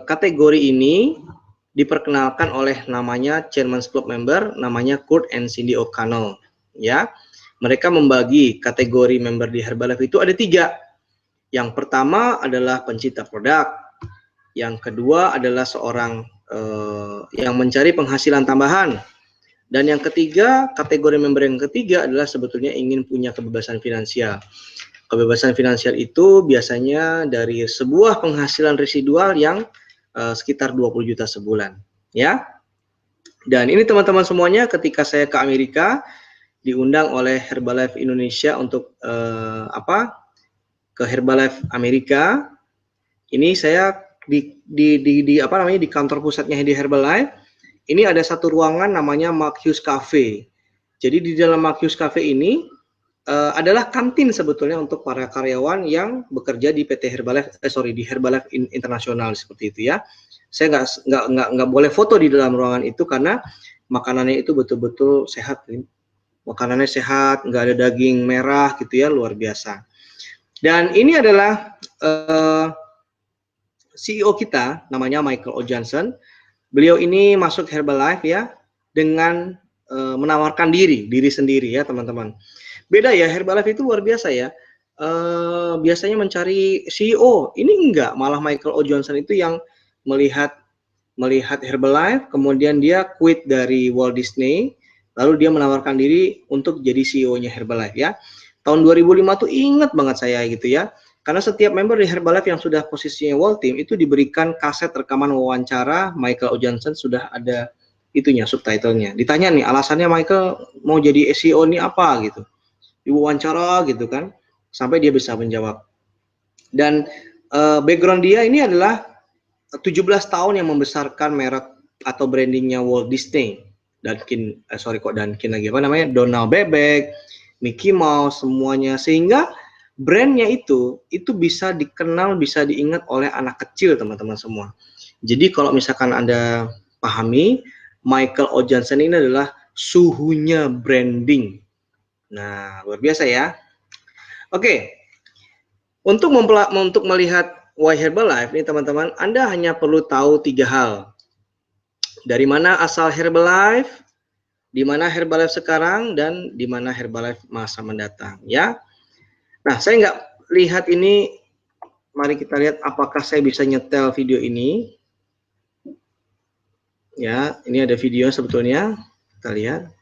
kategori ini diperkenalkan oleh namanya Chairman's Club member, namanya Kurt and Cindy O'Connell. Ya, mereka membagi kategori member di Herbalife itu ada 3. Yang pertama adalah pencinta produk, yang kedua adalah seorang yang mencari penghasilan tambahan, dan yang ketiga, kategori member yang ketiga adalah sebetulnya ingin punya kebebasan finansial. Kebebasan finansial itu biasanya dari sebuah penghasilan residual yang sekitar 20 juta sebulan, ya. Dan ini teman-teman semuanya, ketika saya ke Amerika diundang oleh Herbalife Indonesia untuk ke Herbalife Amerika. Ini saya di kantor pusatnya di Herbalife. Ini ada satu ruangan namanya Mark Hughes Cafe. Jadi di dalam Mark Hughes Cafe ini adalah kantin sebetulnya untuk para karyawan yang bekerja di PT Herbalife, di Herbalife Internasional seperti itu ya. Saya nggak boleh foto di dalam ruangan itu karena makanannya itu betul-betul sehat. Makanannya sehat, nggak ada daging merah gitu ya, luar biasa. Dan ini adalah CEO kita, namanya Michael O. Johnson. Beliau ini masuk Herbalife ya dengan menawarkan diri sendiri ya teman-teman. Beda ya, Herbalife itu luar biasa ya. Biasanya mencari CEO, ini enggak, malah Michael O. Johnson itu yang melihat Herbalife, kemudian dia quit dari Walt Disney, Lalu dia menawarkan diri untuk jadi CEO-nya Herbalife ya. Tahun 2005 tuh ingat banget saya gitu ya. Karena setiap member di Herbalife yang sudah posisinya World Team itu diberikan kaset rekaman wawancara Michael O. Johnson, sudah ada itunya, subtitlenya. Ditanya nih alasannya Michael mau jadi CEO ini apa gitu. Diwawancara gitu kan. Sampai dia bisa menjawab. Dan background dia ini adalah 17 tahun yang membesarkan merek atau brandingnya Walt Disney. Dunkin, Dunkin lagi, apa namanya, Donald Bebek, Mickey Mouse, semuanya. Sehingga brandnya itu bisa dikenal, bisa diingat oleh anak kecil, teman-teman semua. Jadi kalau misalkan Anda pahami, Michael O. Johnson ini adalah suhunya branding. Nah, luar biasa ya. Oke, untuk melihat why Herbalife ini teman-teman, Anda hanya perlu tahu 3 hal. Dari mana asal Herbalife, di mana Herbalife sekarang, dan di mana Herbalife masa mendatang ya. Nah, saya nggak lihat ini. Mari kita lihat apakah saya bisa nyetel video ini. Ya, ini ada video sebetulnya. Kita lihat.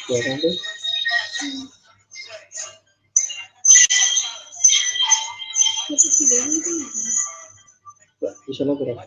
Ya, kan, tuh. Di sana berapa?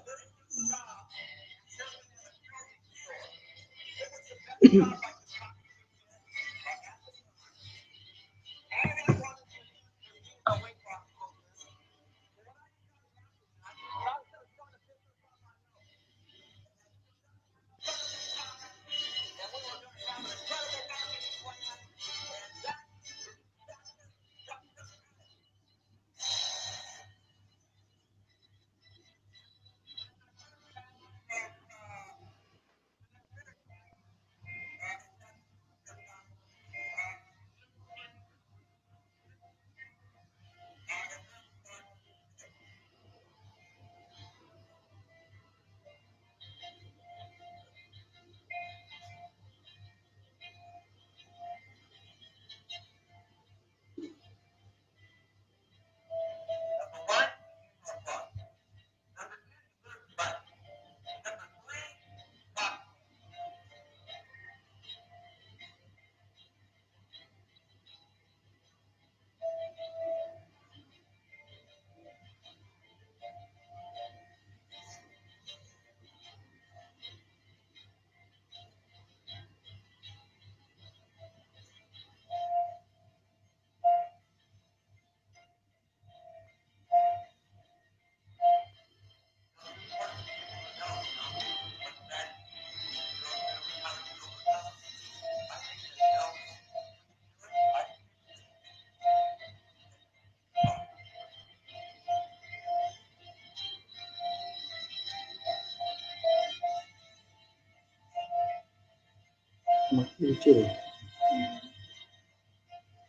Lucu.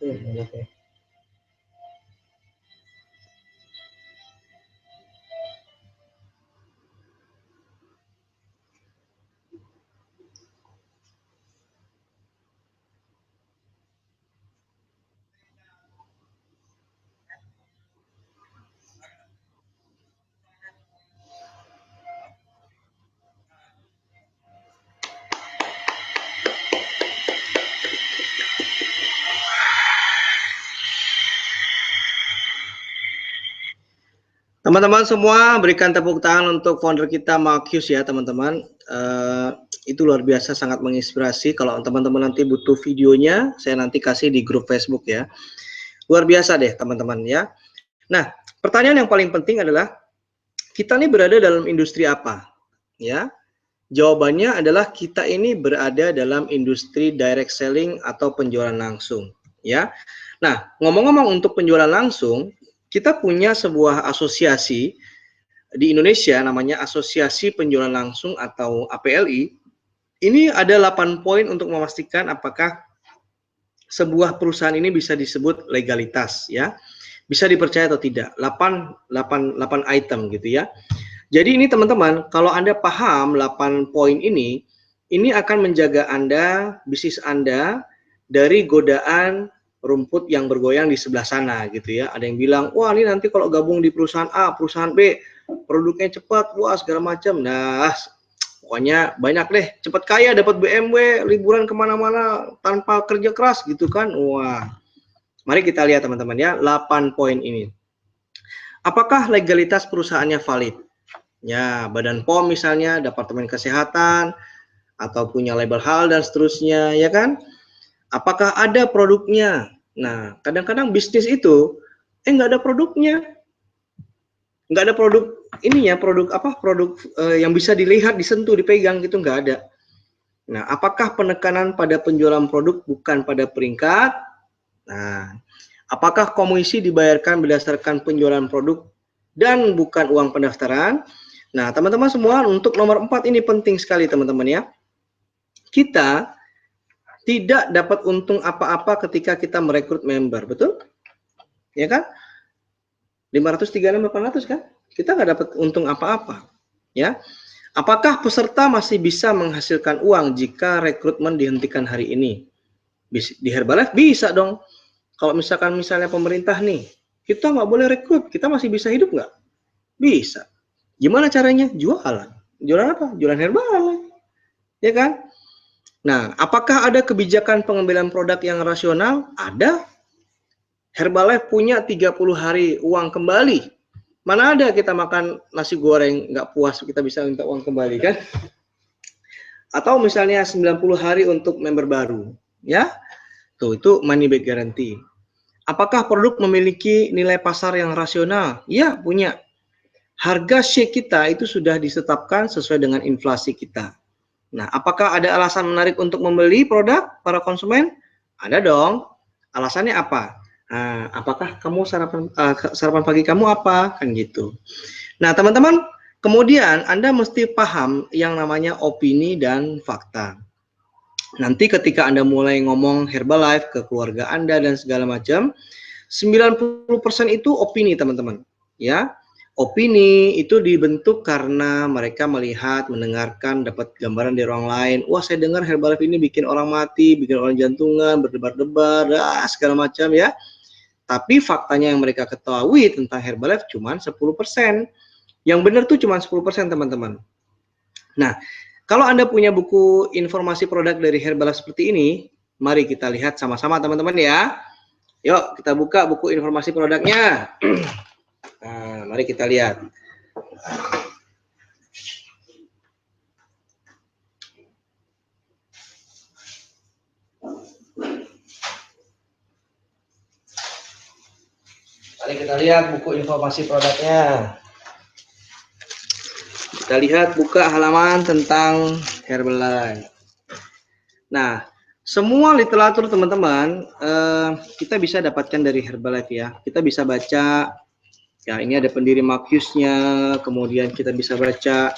Oke. Teman-teman semua, berikan tepuk tangan untuk founder kita Marcus ya teman-teman. Itu luar biasa, sangat menginspirasi. Kalau teman-teman nanti butuh videonya, saya nanti kasih di grup Facebook ya. Luar biasa deh teman-teman ya. Nah, pertanyaan yang paling penting adalah kita ini berada dalam industri apa? Ya, jawabannya adalah kita ini berada dalam industri direct selling atau penjualan langsung. Ya, nah ngomong-ngomong untuk penjualan langsung, kita punya sebuah asosiasi di Indonesia namanya Asosiasi Penjualan Langsung atau APLI. Ini ada 8 poin untuk memastikan apakah sebuah perusahaan ini bisa disebut legalitas ya. Bisa dipercaya atau tidak. 8 item gitu ya. Jadi ini teman-teman, kalau Anda paham 8 poin ini akan menjaga Anda, bisnis Anda dari godaan rumput yang bergoyang di sebelah sana gitu ya. Ada yang bilang, wah ini nanti kalau gabung di perusahaan A, perusahaan B, produknya cepat, wah segala macam. Nah, pokoknya banyak deh, cepat kaya, dapat BMW, liburan kemana-mana tanpa kerja keras gitu kan. Wah, mari kita lihat teman-teman ya, 8 poin ini. Apakah legalitas perusahaannya valid? Ya, Badan POM misalnya, Departemen Kesehatan, atau punya label halal dan seterusnya, ya kan? Apakah ada produknya? Nah, kadang-kadang bisnis itu nggak ada produknya, nggak ada produk ininya, produk apa? Produk yang bisa dilihat, disentuh, dipegang gitu nggak ada. Nah, apakah penekanan pada penjualan produk bukan pada peringkat? Nah, apakah komisi dibayarkan berdasarkan penjualan produk dan bukan uang pendaftaran? Nah, teman-teman semua, untuk nomor 4 ini penting sekali teman-teman ya. Kita tidak dapat untung apa-apa ketika kita merekrut member, betul? Ya kan? 536.800 kan? Kita nggak dapat untung apa-apa, ya. Apakah peserta masih bisa menghasilkan uang jika rekrutmen dihentikan hari ini? Di Herbalife bisa dong. Kalau misalnya pemerintah nih, kita nggak boleh rekrut, kita masih bisa hidup nggak? Bisa. Gimana caranya? Jualan. Jualan apa? Jualan Herbalife. Ya kan? Nah, apakah ada kebijakan pengambilan produk yang rasional? Ada. Herbalife punya 30 hari uang kembali. Mana ada kita makan nasi goreng nggak puas kita bisa minta uang kembali kan? Atau misalnya 90 hari untuk member baru, ya? Tuh, itu money back guarantee. Apakah produk memiliki nilai pasar yang rasional? Ya, punya. Harga share kita itu sudah ditetapkan sesuai dengan inflasi kita. Nah, apakah ada alasan menarik untuk membeli produk para konsumen? Ada dong. Alasannya apa? Nah, apakah kamu sarapan pagi kamu apa? Kan gitu. Nah, teman-teman, kemudian Anda mesti paham yang namanya opini dan fakta. Nanti ketika Anda mulai ngomong Herbalife ke keluarga Anda dan segala macam, 90% itu opini, teman-teman. Ya. Opini itu dibentuk karena mereka melihat, mendengarkan, dapat gambaran dari orang lain. Wah, saya dengar Herbalife ini bikin orang mati, bikin orang jantungan, berdebar-debar, segala macam ya. Tapi faktanya yang mereka ketahui tentang Herbalife cuma 10%. Yang benar tuh cuma 10%, teman-teman. Nah, kalau Anda punya buku informasi produk dari Herbalife seperti ini, mari kita lihat sama-sama teman-teman ya. Yuk, kita buka buku informasi produknya. Nah, mari kita lihat. Mari kita lihat buku informasi produknya. Kita lihat buka halaman tentang Herbalife. Nah, semua literatur teman-teman kita bisa dapatkan dari Herbalife ya. Kita bisa baca. Ya, ini ada pendiri Marcusnya, kemudian kita bisa baca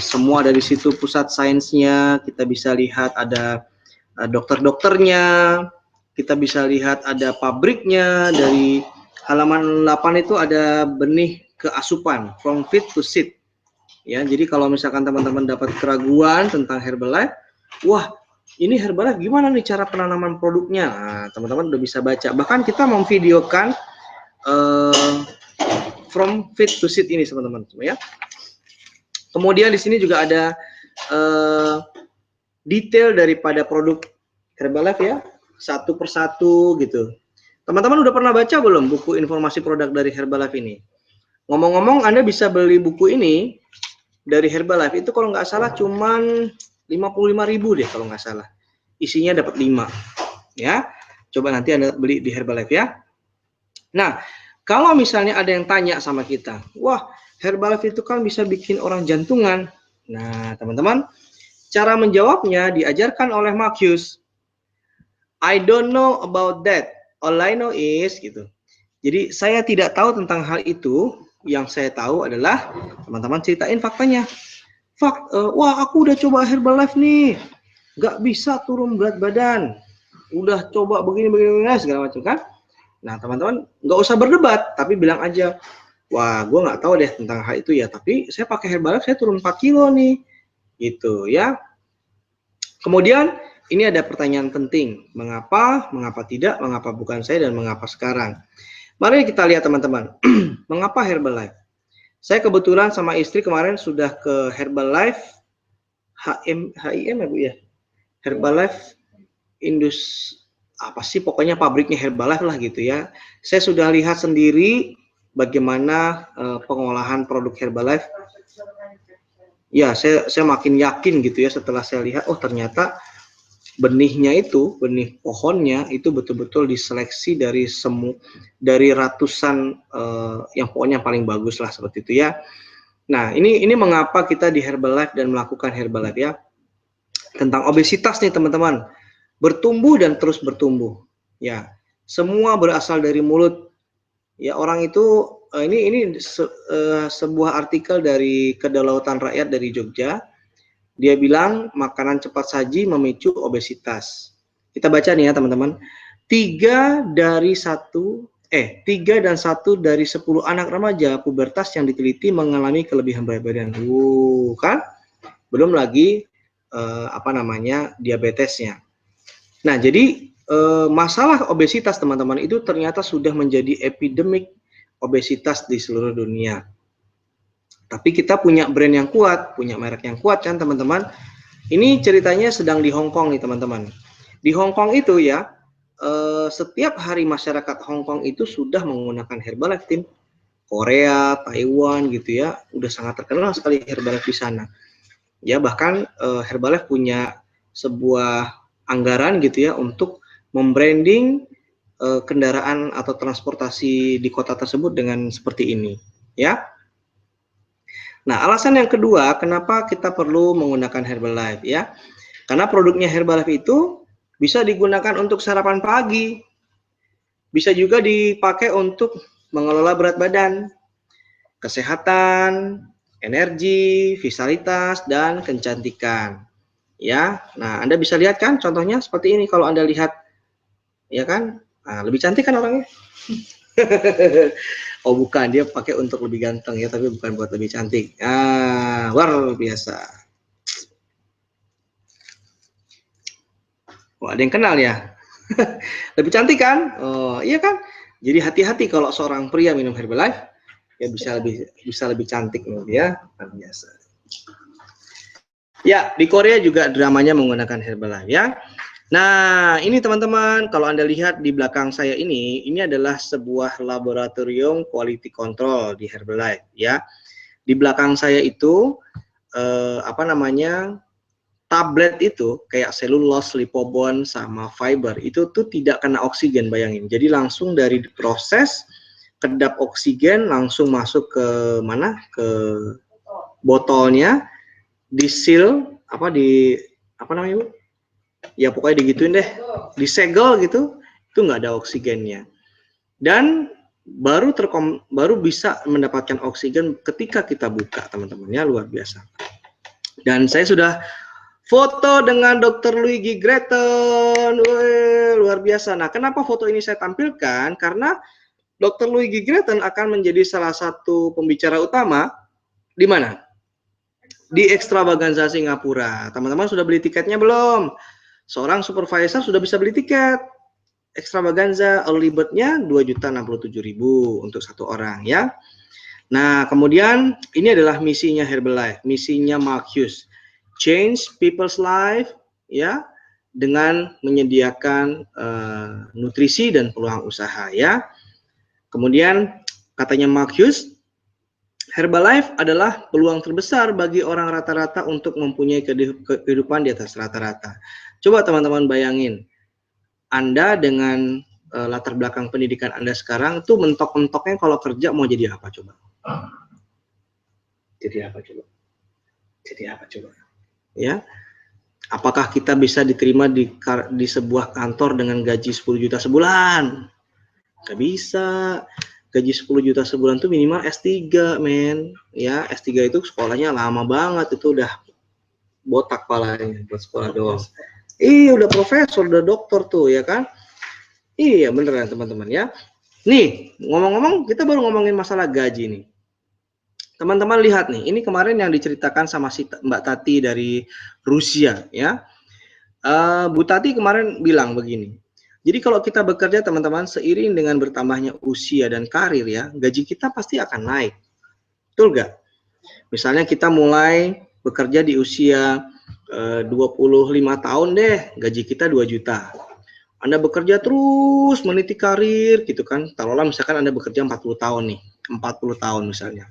semua dari situ, pusat sainsnya, kita bisa lihat ada dokter-dokternya, kita bisa lihat ada pabriknya. Dari halaman 8 itu ada benih keasupan, from feed to seed. Ya, jadi kalau misalkan teman-teman dapat keraguan tentang Herbalife, wah ini Herbalife gimana nih cara penanaman produknya? Nah, teman-teman udah bisa baca. Bahkan kita memvideokan from feed to seed ini, teman-teman, ya. Kemudian di sini juga ada detail daripada produk Herbalife ya, satu persatu gitu. Teman-teman udah pernah baca belum buku informasi produk dari Herbalife ini? Ngomong-ngomong, Anda bisa beli buku ini dari Herbalife itu kalau nggak salah cuman 55.000 deh kalau nggak salah. Isinya dapat 5. Ya. Coba nanti Anda beli di Herbalife ya. Nah, kalau misalnya ada yang tanya sama kita, wah, Herbalife itu kan bisa bikin orang jantungan. Nah, teman-teman, cara menjawabnya diajarkan oleh Marcus. I don't know about that. All I know is gitu. Jadi saya tidak tahu tentang hal itu. Yang saya tahu adalah teman-teman ceritain faktanya. Wah aku udah coba Herbalife nih, nggak bisa turun berat badan. Udah coba begini segala macam kan. Nah teman-teman nggak usah berdebat, tapi bilang aja, wah gue nggak tahu deh tentang hal itu ya, tapi saya pakai Herbalife saya turun 4 kilo nih, gitu ya. Kemudian ini ada pertanyaan penting, mengapa tidak, mengapa bukan saya, dan mengapa sekarang. Mari kita lihat teman-teman, mengapa Herbalife? Saya kebetulan sama istri kemarin sudah ke Herbalife, HIM ya Bu ya, Herbalife apa sih pokoknya pabriknya Herbalife lah gitu ya. Saya sudah lihat sendiri bagaimana pengolahan produk Herbalife. Ya, saya makin yakin gitu ya setelah saya lihat, oh ternyata benihnya itu, benih pohonnya itu betul-betul diseleksi dari ratusan yang pokoknya paling bagus lah seperti itu ya. Nah, ini mengapa kita di Herbalife dan melakukan Herbalife ya. Tentang obesitas nih teman-teman. Bertumbuh dan terus bertumbuh. Ya, semua berasal dari mulut. Ya, orang itu ini sebuah artikel dari Kedaulatan Rakyat dari Jogja. Dia bilang makanan cepat saji memicu obesitas. Kita baca nih ya teman-teman. 3 dan 1 dari 10 anak remaja pubertas yang diteliti mengalami kelebihan berat badan. Kan? Belum lagi diabetesnya. Nah, jadi masalah obesitas teman-teman itu ternyata sudah menjadi epidemik obesitas di seluruh dunia. Tapi kita punya brand yang kuat, punya merek yang kuat kan teman-teman. Ini ceritanya sedang di Hong Kong nih teman-teman. Di Hong Kong itu ya, setiap hari masyarakat Hong Kong itu sudah menggunakan Herbalife tim. Korea, Taiwan gitu ya, udah sangat terkenal sekali Herbalife di sana. Ya bahkan Herbalife punya sebuah anggaran gitu ya untuk membranding kendaraan atau transportasi di kota tersebut dengan seperti ini ya. Nah, alasan yang kedua, kenapa kita perlu menggunakan Herbalife ya? Karena produknya Herbalife itu bisa digunakan untuk sarapan pagi, bisa juga dipakai untuk mengelola berat badan, kesehatan, energi, vitalitas, dan kecantikan. Ya, nah Anda bisa lihat kan contohnya seperti ini. Kalau Anda lihat, ya kan, nah, lebih cantik kan orangnya. Oh bukan, dia pakai untuk lebih ganteng ya, tapi bukan buat lebih cantik. Ah, luar biasa. Wah, ada yang kenal ya? Lebih cantik kan? Oh iya kan? Jadi hati-hati kalau seorang pria minum Herbalife, ya bisa lebih cantik nih ya, luar biasa. Ya, di Korea juga dramanya menggunakan Herbalife ya. Nah, ini teman-teman, kalau Anda lihat di belakang saya ini adalah sebuah laboratorium quality control di Herbalife ya. Di belakang saya itu tablet itu kayak selulose, lipobond sama fiber itu tuh tidak kena oksigen, bayangin. Jadi langsung dari proses kedap oksigen langsung masuk ke mana? Ke botolnya, diseal ya pokoknya digituin deh, disegel gitu, itu nggak ada oksigennya. Dan baru bisa mendapatkan oksigen ketika kita buka, teman-teman ya, luar biasa. Dan saya sudah foto dengan Dr. Luigi Gretton. Wih, luar biasa. Nah, kenapa foto ini saya tampilkan? Karena Dr. Luigi Gretton akan menjadi salah satu pembicara utama di mana? Di Extravaganza Singapura. Teman-teman sudah beli tiketnya belum? Seorang supervisor sudah bisa beli tiket. Extravaganza early bird-nya 2.067.000 untuk satu orang ya. Nah, kemudian ini adalah misinya Herbalife, misinya Mark Hughes. Change people's life ya, dengan menyediakan nutrisi dan peluang usaha ya. Kemudian katanya Mark Hughes, Herbalife adalah peluang terbesar bagi orang rata-rata untuk mempunyai kehidupan di atas rata-rata. Coba teman-teman bayangin, Anda dengan latar belakang pendidikan Anda sekarang tuh mentok-mentoknya kalau kerja mau jadi apa coba? Jadi apa coba? Jadi apa coba? Ya, apakah kita bisa diterima di sebuah kantor dengan gaji 10 juta sebulan? Gak bisa. Gaji 10 juta sebulan tuh minimal S3, men. Ya, S3 itu sekolahnya lama banget, itu udah botak palanya buat sekolah doang. Iya, udah profesor, udah doktor tuh, ya kan? Iya, beneran teman-teman ya. Nih, ngomong-ngomong, kita baru ngomongin masalah gaji nih. Teman-teman lihat nih, ini kemarin yang diceritakan sama si Mbak Tati dari Rusia ya. Bu Tati kemarin bilang begini. Jadi kalau kita bekerja teman-teman, seiring dengan bertambahnya usia dan karir ya, gaji kita pasti akan naik. Betul nggak? Misalnya kita mulai bekerja di usia 25 tahun deh, gaji kita 2 juta. Anda bekerja terus meniti karir gitu kan. Taruhlah misalkan Anda bekerja 40 tahun nih, 40 tahun misalnya.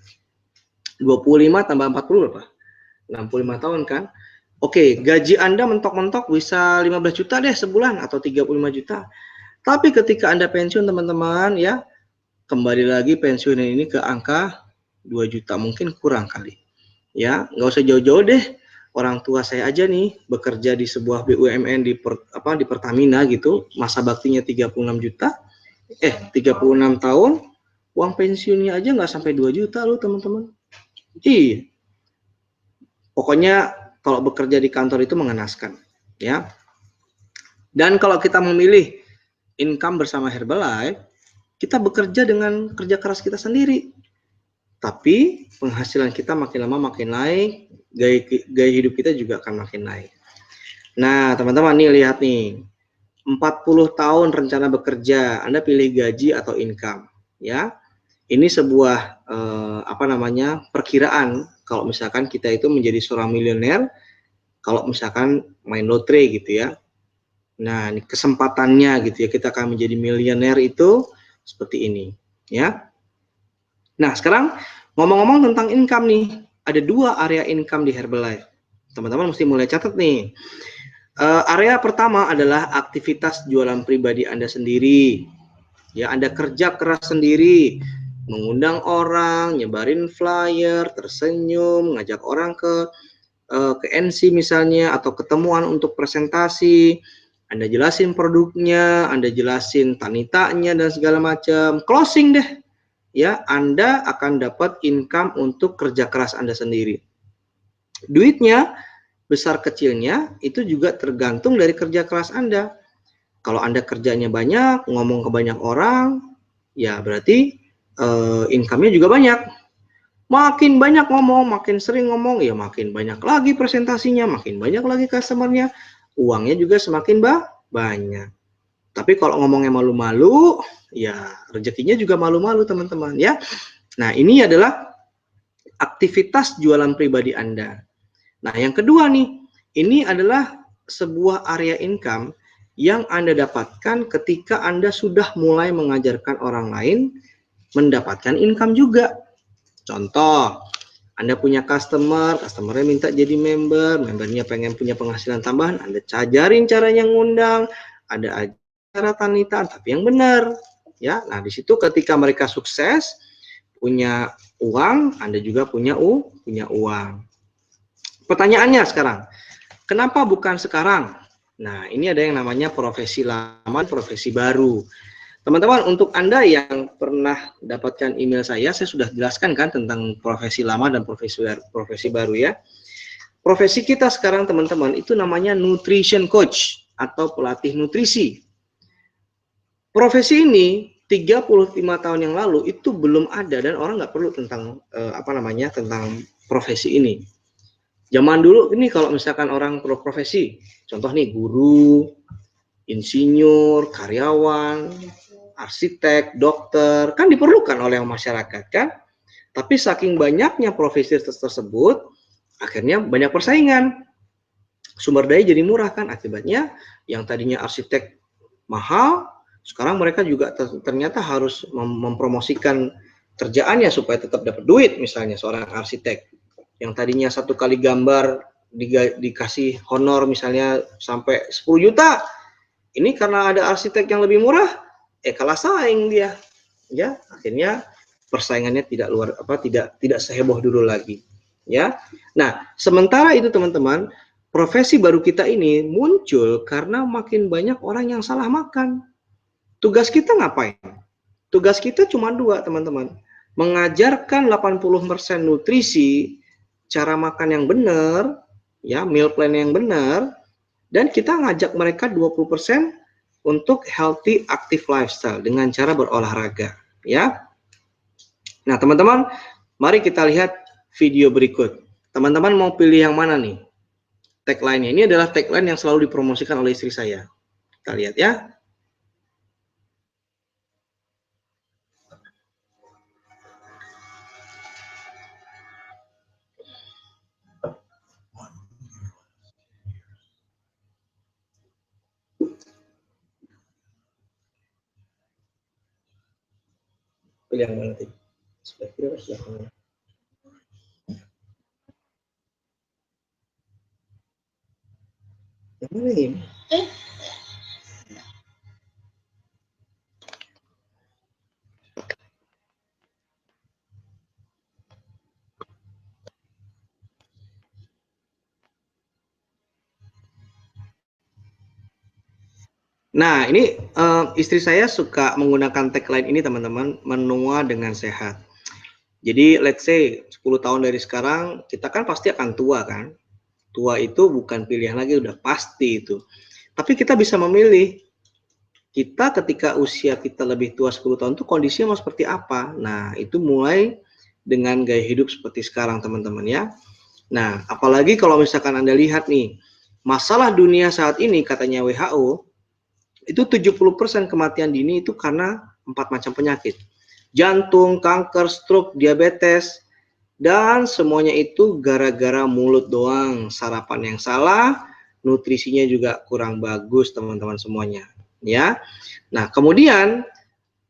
25 tambah 40 berapa? 65 tahun kan? Oke, gaji Anda mentok-mentok bisa 15 juta deh sebulan atau 35 juta. Tapi ketika Anda pensiun teman-teman ya, kembali lagi pensiun ini ke angka 2 juta, mungkin kurang kali. Ya, nggak usah jauh-jauh deh. Orang tua saya aja nih bekerja di sebuah BUMN di Pertamina gitu, masa baktinya 36 juta. 36 tahun, uang pensiunnya aja nggak sampai 2 juta loh teman-teman. Iya. Pokoknya kalau bekerja di kantor itu mengenaskan, ya. Dan kalau kita memilih income bersama Herbalife, kita bekerja dengan kerja keras kita sendiri. Tapi penghasilan kita makin lama makin naik, gaya hidup kita juga akan makin naik. Nah, teman-teman nih lihat nih. 40 tahun rencana bekerja, Anda pilih gaji atau income, ya. Ini sebuah perkiraan kalau misalkan kita itu menjadi seorang milioner kalau misalkan main lotre gitu ya. Nah, ini kesempatannya gitu ya, kita akan menjadi milioner itu seperti ini ya. Nah, sekarang ngomong-ngomong tentang income nih, ada 2 area income di Herbalife. Teman-teman mesti mulai catat nih. Area pertama adalah aktivitas jualan pribadi Anda sendiri. Ya, Anda kerja keras sendiri, mengundang orang, nyebarin flyer, tersenyum, ngajak orang ke NC misalnya, atau ketemuan untuk presentasi, Anda jelasin produknya, Anda jelasin tanitanya dan segala macam, closing deh, ya, Anda akan dapat income untuk kerja keras Anda sendiri. Duitnya, besar kecilnya, itu juga tergantung dari kerja keras Anda. Kalau Anda kerjanya banyak, ngomong ke banyak orang, ya berarti income-nya juga banyak. Makin banyak ngomong, makin sering ngomong, ya makin banyak lagi presentasinya, makin banyak lagi customer-nya, uangnya juga semakin banyak. Tapi kalau ngomongnya malu-malu, ya rezekinya juga malu-malu teman-teman ya. Nah, ini adalah aktivitas jualan pribadi Anda. Nah, yang kedua nih, ini adalah sebuah area income yang Anda dapatkan ketika Anda sudah mulai mengajarkan orang lain mendapatkan income juga. Contoh, Anda punya customer-nya minta jadi member, membernya pengen punya penghasilan tambahan, Anda ajarin caranya ngundang, ada acara tanitan, tapi yang benar. Ya, nah di situ ketika mereka sukses, punya uang, Anda juga punya uang. Pertanyaannya sekarang, kenapa bukan sekarang? Nah, ini ada yang namanya profesi lama, profesi baru. Teman-teman, untuk Anda yang pernah dapatkan email saya sudah jelaskan kan tentang profesi lama dan profesi baru ya. Profesi kita sekarang teman-teman itu namanya nutrition coach atau pelatih nutrisi. Profesi ini 35 tahun yang lalu itu belum ada dan orang nggak perlu tentang tentang profesi ini. Zaman dulu ini kalau misalkan orang profesi, contoh nih guru, insinyur, karyawan, arsitek, dokter, kan diperlukan oleh masyarakat kan? Tapi saking banyaknya profesi tersebut, akhirnya banyak persaingan. Sumber daya jadi murah kan, akibatnya yang tadinya arsitek mahal, sekarang mereka juga ternyata harus mempromosikan kerjaannya supaya tetap dapat duit. Misalnya seorang arsitek yang tadinya satu kali gambar dikasih honor misalnya sampai 10 juta, ini karena ada arsitek yang lebih murah, kalah saing dia, ya akhirnya persaingannya tidak seheboh dulu lagi, ya. Nah, sementara itu teman-teman, profesi baru kita ini muncul karena makin banyak orang yang salah makan. Tugas kita ngapain? Tugas kita cuma dua, teman-teman. Mengajarkan 80% nutrisi, cara makan yang benar, ya, meal plan yang benar, dan kita ngajak mereka 20% untuk healthy active lifestyle dengan cara berolahraga, ya. Nah, teman-teman, mari kita lihat video berikut. Teman-teman mau pilih yang mana nih? Tagline-nya. Ini adalah tagline yang selalu dipromosikan oleh istri saya. Kita lihat ya. Pilih yang mana tadi? Sebelah kiri atau sebelah kanan? Yang mana ini? Nah, ini istri saya suka menggunakan tagline ini, teman-teman, menua dengan sehat. Jadi, let's say 10 tahun dari sekarang, kita kan pasti akan tua kan? Tua itu bukan pilihan lagi, udah pasti itu. Tapi kita bisa memilih. Kita ketika usia kita lebih tua 10 tahun itu kondisinya mau seperti apa? Nah, itu mulai dengan gaya hidup seperti sekarang, teman-teman ya. Nah, apalagi kalau misalkan Anda lihat nih, masalah dunia saat ini katanya WHO, itu 70% kematian dini itu karena 4 macam penyakit. Jantung, kanker, stroke, diabetes, dan semuanya itu gara-gara mulut doang. Sarapan yang salah, nutrisinya juga kurang bagus, teman-teman semuanya. Ya. Nah, kemudian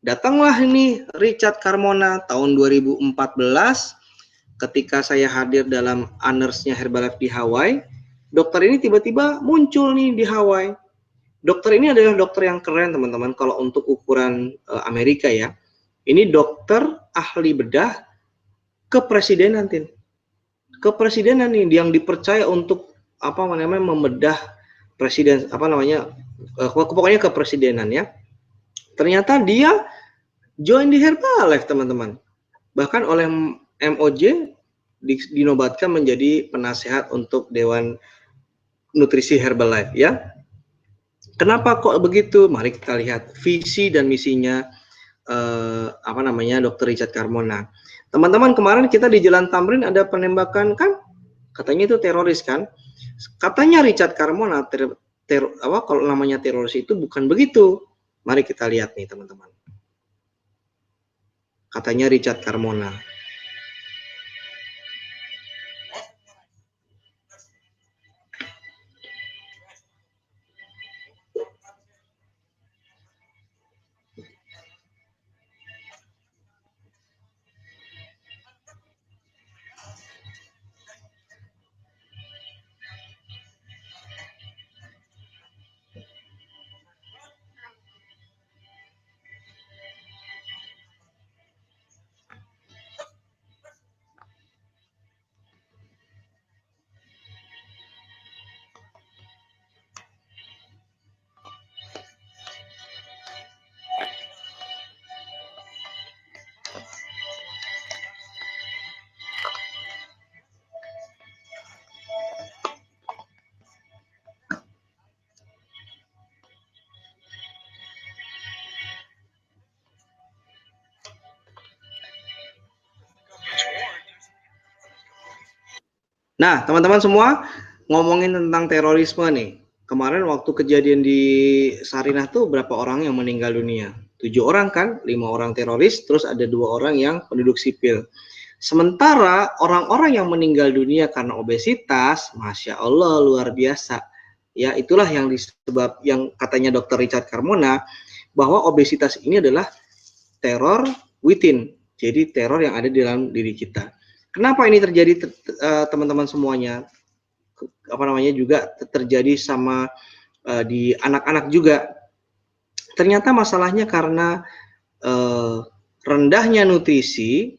datanglah ini Richard Carmona tahun 2014 ketika saya hadir dalam honors-nya Herbalife di Hawaii. Dokter ini tiba-tiba muncul nih di Hawaii. Dokter ini adalah dokter yang keren, teman-teman, kalau untuk ukuran Amerika ya. Ini dokter ahli bedah kepresidenan, Tin. Kepresidenan nih yang dipercaya untuk membedah presiden pokoknya kepresidenan ya. Ternyata dia join di Herbalife, teman-teman. Bahkan oleh MOJ dinobatkan menjadi penasehat untuk Dewan Nutrisi Herbalife ya. Kenapa kok begitu? Mari kita lihat visi dan misinya Dr. Richard Carmona. Teman-teman, kemarin kita di Jalan Tamrin ada penembakan kan? Katanya itu teroris kan? Katanya Richard Carmona kalau namanya teroris itu bukan begitu. Mari kita lihat nih, teman-teman. Katanya Richard Carmona. Nah, teman-teman semua, ngomongin tentang terorisme nih. Kemarin waktu kejadian di Sarinah tuh berapa orang yang meninggal dunia? 7 orang kan, 5 orang teroris, terus ada 2 orang yang penduduk sipil. Sementara orang-orang yang meninggal dunia karena obesitas, Masya Allah luar biasa. Ya, itulah yang disebab yang katanya Dr. Richard Carmona, bahwa obesitas ini adalah teror within. Jadi teror yang ada di dalam diri kita. Kenapa ini terjadi, teman-teman semuanya? Apa namanya juga terjadi sama di anak-anak juga. Ternyata masalahnya karena rendahnya nutrisi,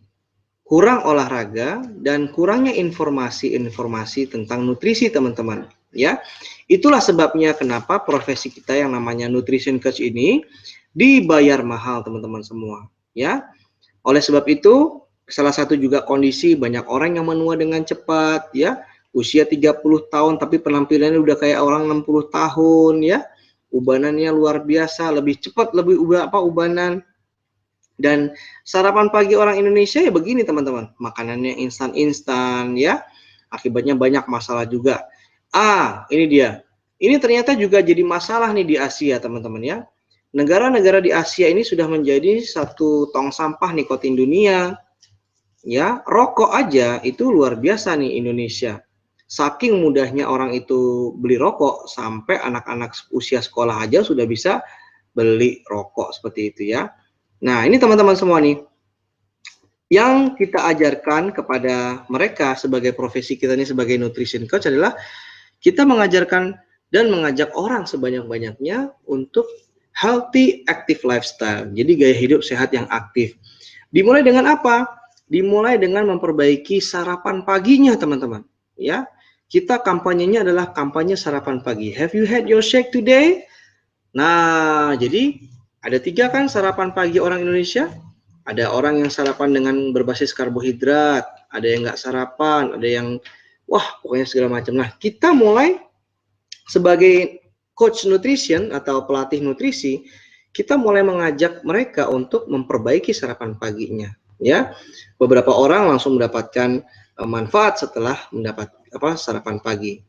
kurang olahraga, dan kurangnya informasi-informasi tentang nutrisi, teman-teman. Ya, itulah sebabnya kenapa profesi kita yang namanya nutrition coach ini dibayar mahal, teman-teman semua. Ya, oleh sebab itu, salah satu juga kondisi banyak orang yang menua dengan cepat, ya, usia 30 tahun tapi penampilannya udah kayak orang 60 tahun, ya, ubanannya luar biasa, lebih cepat, lebih ubanan. Dan sarapan pagi orang Indonesia ya begini, teman-teman, makanannya instan-instan, ya, akibatnya banyak masalah juga. Ini dia. Ini ternyata juga jadi masalah nih di Asia, teman-teman, ya. Negara-negara di Asia ini sudah menjadi satu tong sampah nikotin dunia. Ya, rokok aja itu luar biasa nih Indonesia. Saking mudahnya orang itu beli rokok, sampai anak-anak usia sekolah aja sudah bisa beli rokok seperti itu ya. Nah, ini teman-teman semua nih, yang kita ajarkan kepada mereka sebagai profesi kita ini sebagai nutrition coach adalah kita mengajarkan dan mengajak orang sebanyak-banyaknya untuk healthy active lifestyle. Jadi gaya hidup sehat yang aktif. Dimulai dengan apa? Dimulai dengan memperbaiki sarapan paginya, teman-teman. Ya, kita kampanyenya adalah kampanye sarapan pagi. Have you had your shake today? Nah, jadi ada 3 kan sarapan pagi orang Indonesia. Ada orang yang sarapan dengan berbasis karbohidrat, ada yang nggak sarapan, ada yang pokoknya segala macam. Nah, kita mulai sebagai coach nutrition atau pelatih nutrisi, kita mulai mengajak mereka untuk memperbaiki sarapan paginya. Ya, beberapa orang langsung mendapatkan manfaat setelah mendapat sarapan pagi.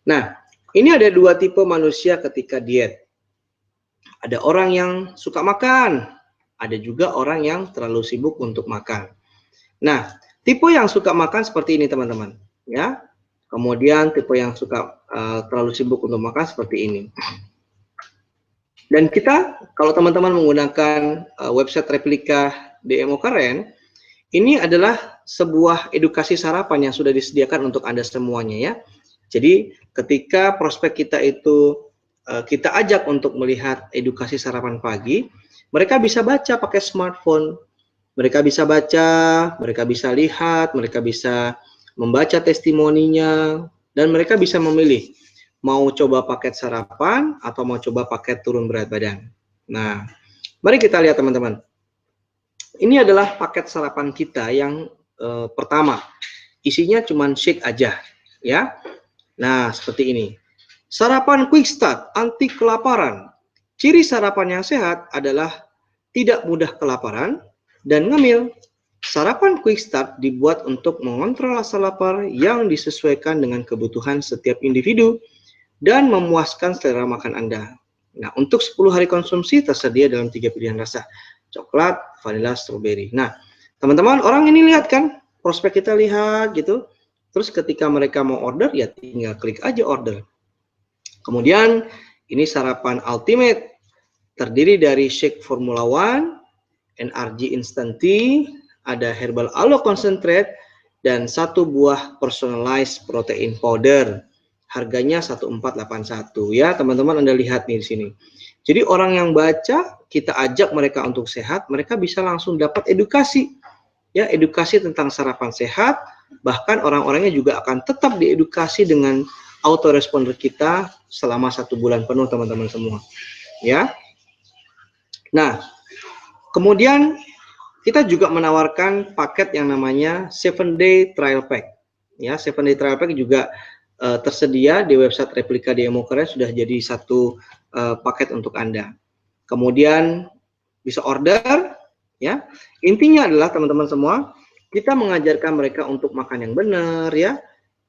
Nah, ini ada 2 tipe manusia ketika diet. Ada orang yang suka makan, ada juga orang yang terlalu sibuk untuk makan. Nah, tipe yang suka makan seperti ini, teman-teman. Ya, kemudian tipe yang suka terlalu sibuk untuk makan seperti ini. Dan kita, kalau teman-teman menggunakan website replika DMO Keren, ini adalah sebuah edukasi sarapan yang sudah disediakan untuk Anda semuanya ya. Jadi ketika prospek kita itu kita ajak untuk melihat edukasi sarapan pagi, mereka bisa baca pakai smartphone, mereka bisa baca, mereka bisa lihat, mereka bisa membaca testimoninya, dan mereka bisa memilih mau coba paket sarapan atau mau coba paket turun berat badan. Nah, mari kita lihat teman-teman. Ini adalah paket sarapan kita yang pertama. Isinya cuma shake aja, ya. Nah, seperti ini. Sarapan quick start anti kelaparan. Ciri sarapan yang sehat adalah tidak mudah kelaparan dan ngemil. Sarapan quick start dibuat untuk mengontrol rasa lapar yang disesuaikan dengan kebutuhan setiap individu dan memuaskan selera makan Anda. Nah, untuk 10 hari konsumsi tersedia dalam 3 pilihan rasa. Coklat, vanilla, strawberry. Nah, teman-teman, orang ini lihat kan, prospek kita lihat gitu. Terus ketika mereka mau order, ya tinggal klik aja order. Kemudian ini sarapan ultimate, terdiri dari shake Formula One, NRG Instant Tea, ada herbal aloe concentrate, dan 1 buah personalized protein powder. Harganya 1481 ya, teman-teman Anda lihat nih di sini. Jadi orang yang baca, kita ajak mereka untuk sehat, mereka bisa langsung dapat edukasi. Ya, edukasi tentang sarapan sehat, bahkan orang-orangnya juga akan tetap diedukasi dengan autoresponder kita selama 1 bulan penuh, teman-teman semua. Ya. Nah, kemudian kita juga menawarkan paket yang namanya 7-day trial pack. Ya, 7-day trial pack juga tersedia di website replika DMO Keren, sudah jadi 1 paket untuk Anda. Kemudian bisa order, ya. Intinya adalah teman-teman semua, kita mengajarkan mereka untuk makan yang benar, ya.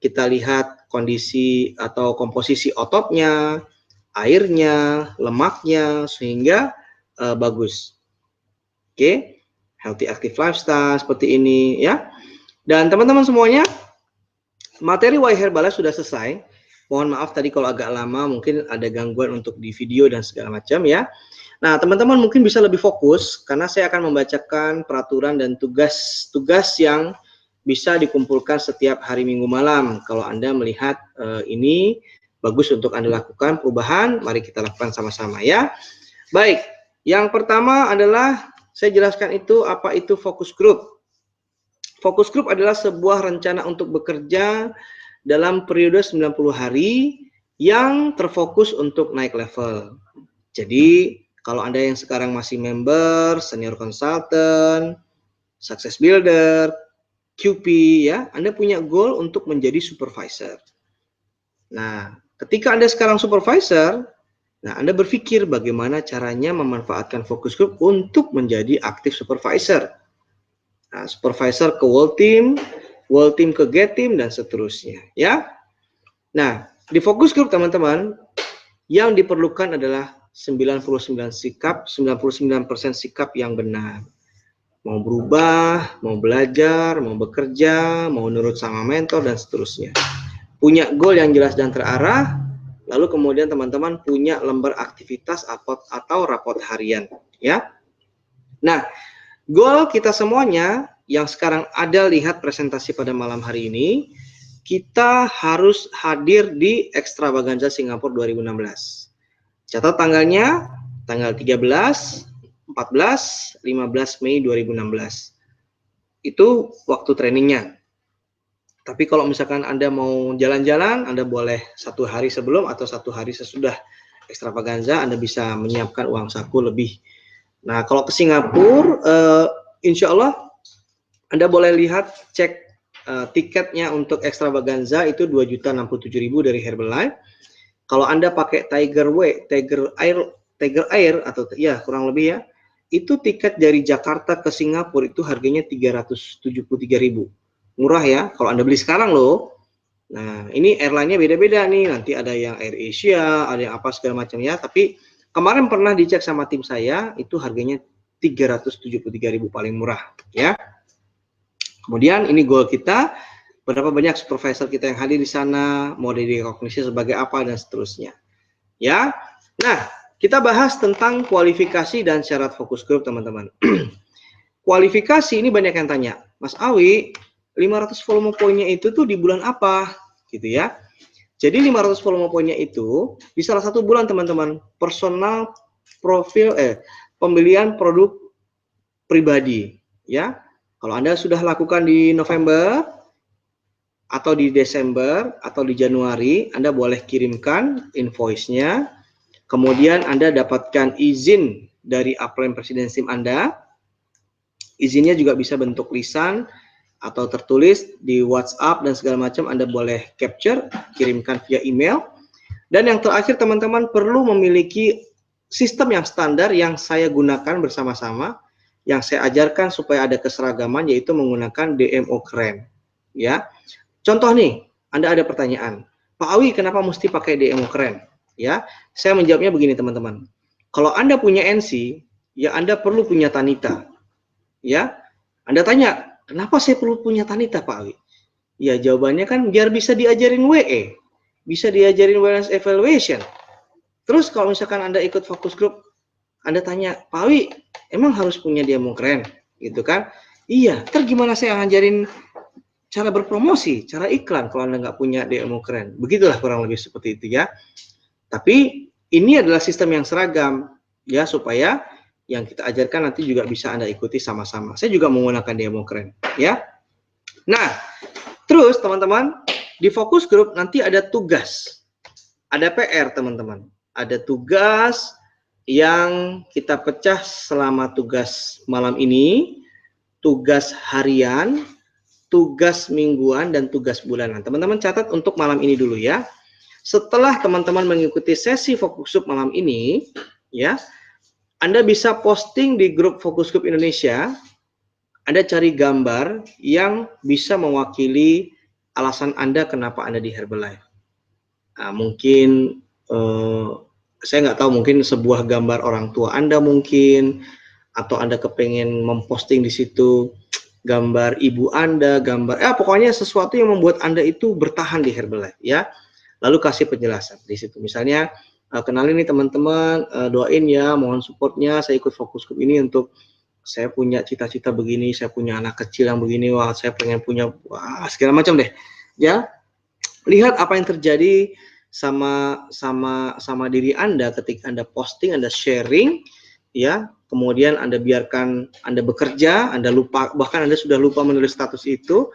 kita lihat kondisi atau komposisi ototnya, airnya, lemaknya, sehingga bagus. Oke, healthy active lifestyle seperti ini ya. Dan teman-teman semuanya, materi Why Herbalife sudah selesai. Mohon maaf tadi kalau agak lama, mungkin ada gangguan untuk di video dan segala macam ya. Nah, teman-teman mungkin bisa lebih fokus karena saya akan membacakan peraturan dan tugas-tugas yang bisa dikumpulkan setiap hari Minggu malam. Kalau Anda melihat ini bagus untuk Anda lakukan perubahan, mari kita lakukan sama-sama ya. Baik, yang pertama adalah saya jelaskan itu apa itu focus group. Focus group adalah sebuah rencana untuk bekerja dalam periode 90 hari yang terfokus untuk naik level. Jadi, kalau Anda yang sekarang masih member, senior consultant, success builder, QP ya, Anda punya goal untuk menjadi supervisor. Nah, ketika Anda sekarang supervisor, nah Anda berpikir bagaimana caranya memanfaatkan focus group untuk menjadi active supervisor. Nah, supervisor ke world team ke get team dan seterusnya ya. Nah, di focus group teman-teman yang diperlukan adalah 99% sikap yang benar. Mau berubah, mau belajar, mau bekerja, mau nurut sama mentor dan seterusnya. Punya goal yang jelas dan terarah, lalu kemudian teman-teman punya lembar aktivitas atau raport harian ya. Nah, goal kita semuanya yang sekarang ada lihat presentasi pada malam hari ini, kita harus hadir di Extravaganza Singapura 2016. Catat tanggalnya, tanggal 13, 14, 15 Mei 2016. Itu waktu trainingnya. Tapi kalau misalkan Anda mau jalan-jalan, Anda boleh 1 hari sebelum atau 1 hari sesudah Extravaganza, Anda bisa menyiapkan uang saku lebih. Nah, kalau ke Singapura, insya Allah Anda boleh lihat cek tiketnya untuk Extravaganza itu 2.067.000 dari Herbalife. Kalau Anda pakai Tiger Air atau ya kurang lebih ya, itu tiket dari Jakarta ke Singapura itu harganya 373.000. Murah ya kalau Anda beli sekarang loh. Nah, ini airline-nya beda-beda nih. Nanti ada yang Air Asia, ada yang apa segala macam ya. Tapi kemarin pernah dicek sama tim saya, itu harganya 373.000 paling murah ya. Kemudian ini goal kita, berapa banyak supervisor kita yang hadir di sana, mau direkognisi sebagai apa dan seterusnya. Ya. Nah, kita bahas tentang kualifikasi dan syarat fokus group teman-teman. Kualifikasi ini banyak yang tanya, Mas Awi, 500 volume poinnya itu tuh di bulan apa? Gitu ya. Jadi 500 volume poinnya itu di salah satu bulan teman-teman, personal profil pembelian produk pribadi ya. Kalau Anda sudah lakukan di November atau di Desember atau di Januari, Anda boleh kirimkan invoice-nya. Kemudian Anda dapatkan izin dari upline presiden SIM Anda. Izinnya juga bisa bentuk lisan atau tertulis di WhatsApp dan segala macam. Anda boleh capture, kirimkan via email. Dan yang terakhir teman-teman perlu memiliki sistem yang standar yang saya gunakan bersama-sama, yang saya ajarkan supaya ada keseragaman, yaitu menggunakan DMO keren ya. Contoh nih, Anda ada pertanyaan, Pak Awi kenapa mesti pakai DMO keren ya? Saya menjawabnya begini teman-teman, kalau Anda punya NC ya Anda perlu punya Tanita ya. Anda tanya, kenapa saya perlu punya Tanita Pak Awi? Ya jawabannya kan biar bisa diajarin WE, bisa diajarin wellness evaluation. Terus kalau misalkan Anda ikut focus group, Anda tanya, Pak Awi, emang harus punya DMO keren? Gitu kan? Iya, ntar gimana saya ngajarin cara berpromosi, cara iklan kalau Anda nggak punya DMO keren? Begitulah kurang lebih seperti itu ya. Tapi ini adalah sistem yang seragam, ya, supaya yang kita ajarkan nanti juga bisa Anda ikuti sama-sama. Saya juga menggunakan DMO keren, ya. Nah, terus teman-teman, di focus group nanti ada tugas. Ada PR, teman-teman. Ada tugas yang kita pecah selama tugas malam ini, tugas harian, tugas mingguan, dan tugas bulanan. Teman-teman catat untuk malam ini dulu ya. Setelah teman-teman mengikuti sesi fokus group malam ini, ya, Anda bisa posting di grup Fokus Group Indonesia. Anda cari gambar yang bisa mewakili alasan Anda kenapa Anda di Herbalife. Nah, mungkin saya nggak tahu, mungkin sebuah gambar orang tua Anda mungkin, atau Anda kepengen memposting di situ gambar ibu Anda, gambar pokoknya sesuatu yang membuat Anda itu bertahan di Herbalife ya. Lalu kasih penjelasan di situ. Misalnya kenalin nih teman-teman, doain ya, mohon supportnya, saya ikut fokus group ini untuk saya punya cita-cita begini, saya punya anak kecil yang begini, wah saya pengen punya, wah segala macam deh. Ya, lihat apa yang terjadi sama diri Anda ketika Anda posting, Anda sharing, ya. Kemudian Anda biarkan Anda bekerja, Anda lupa, bahkan Anda sudah lupa menulis status itu,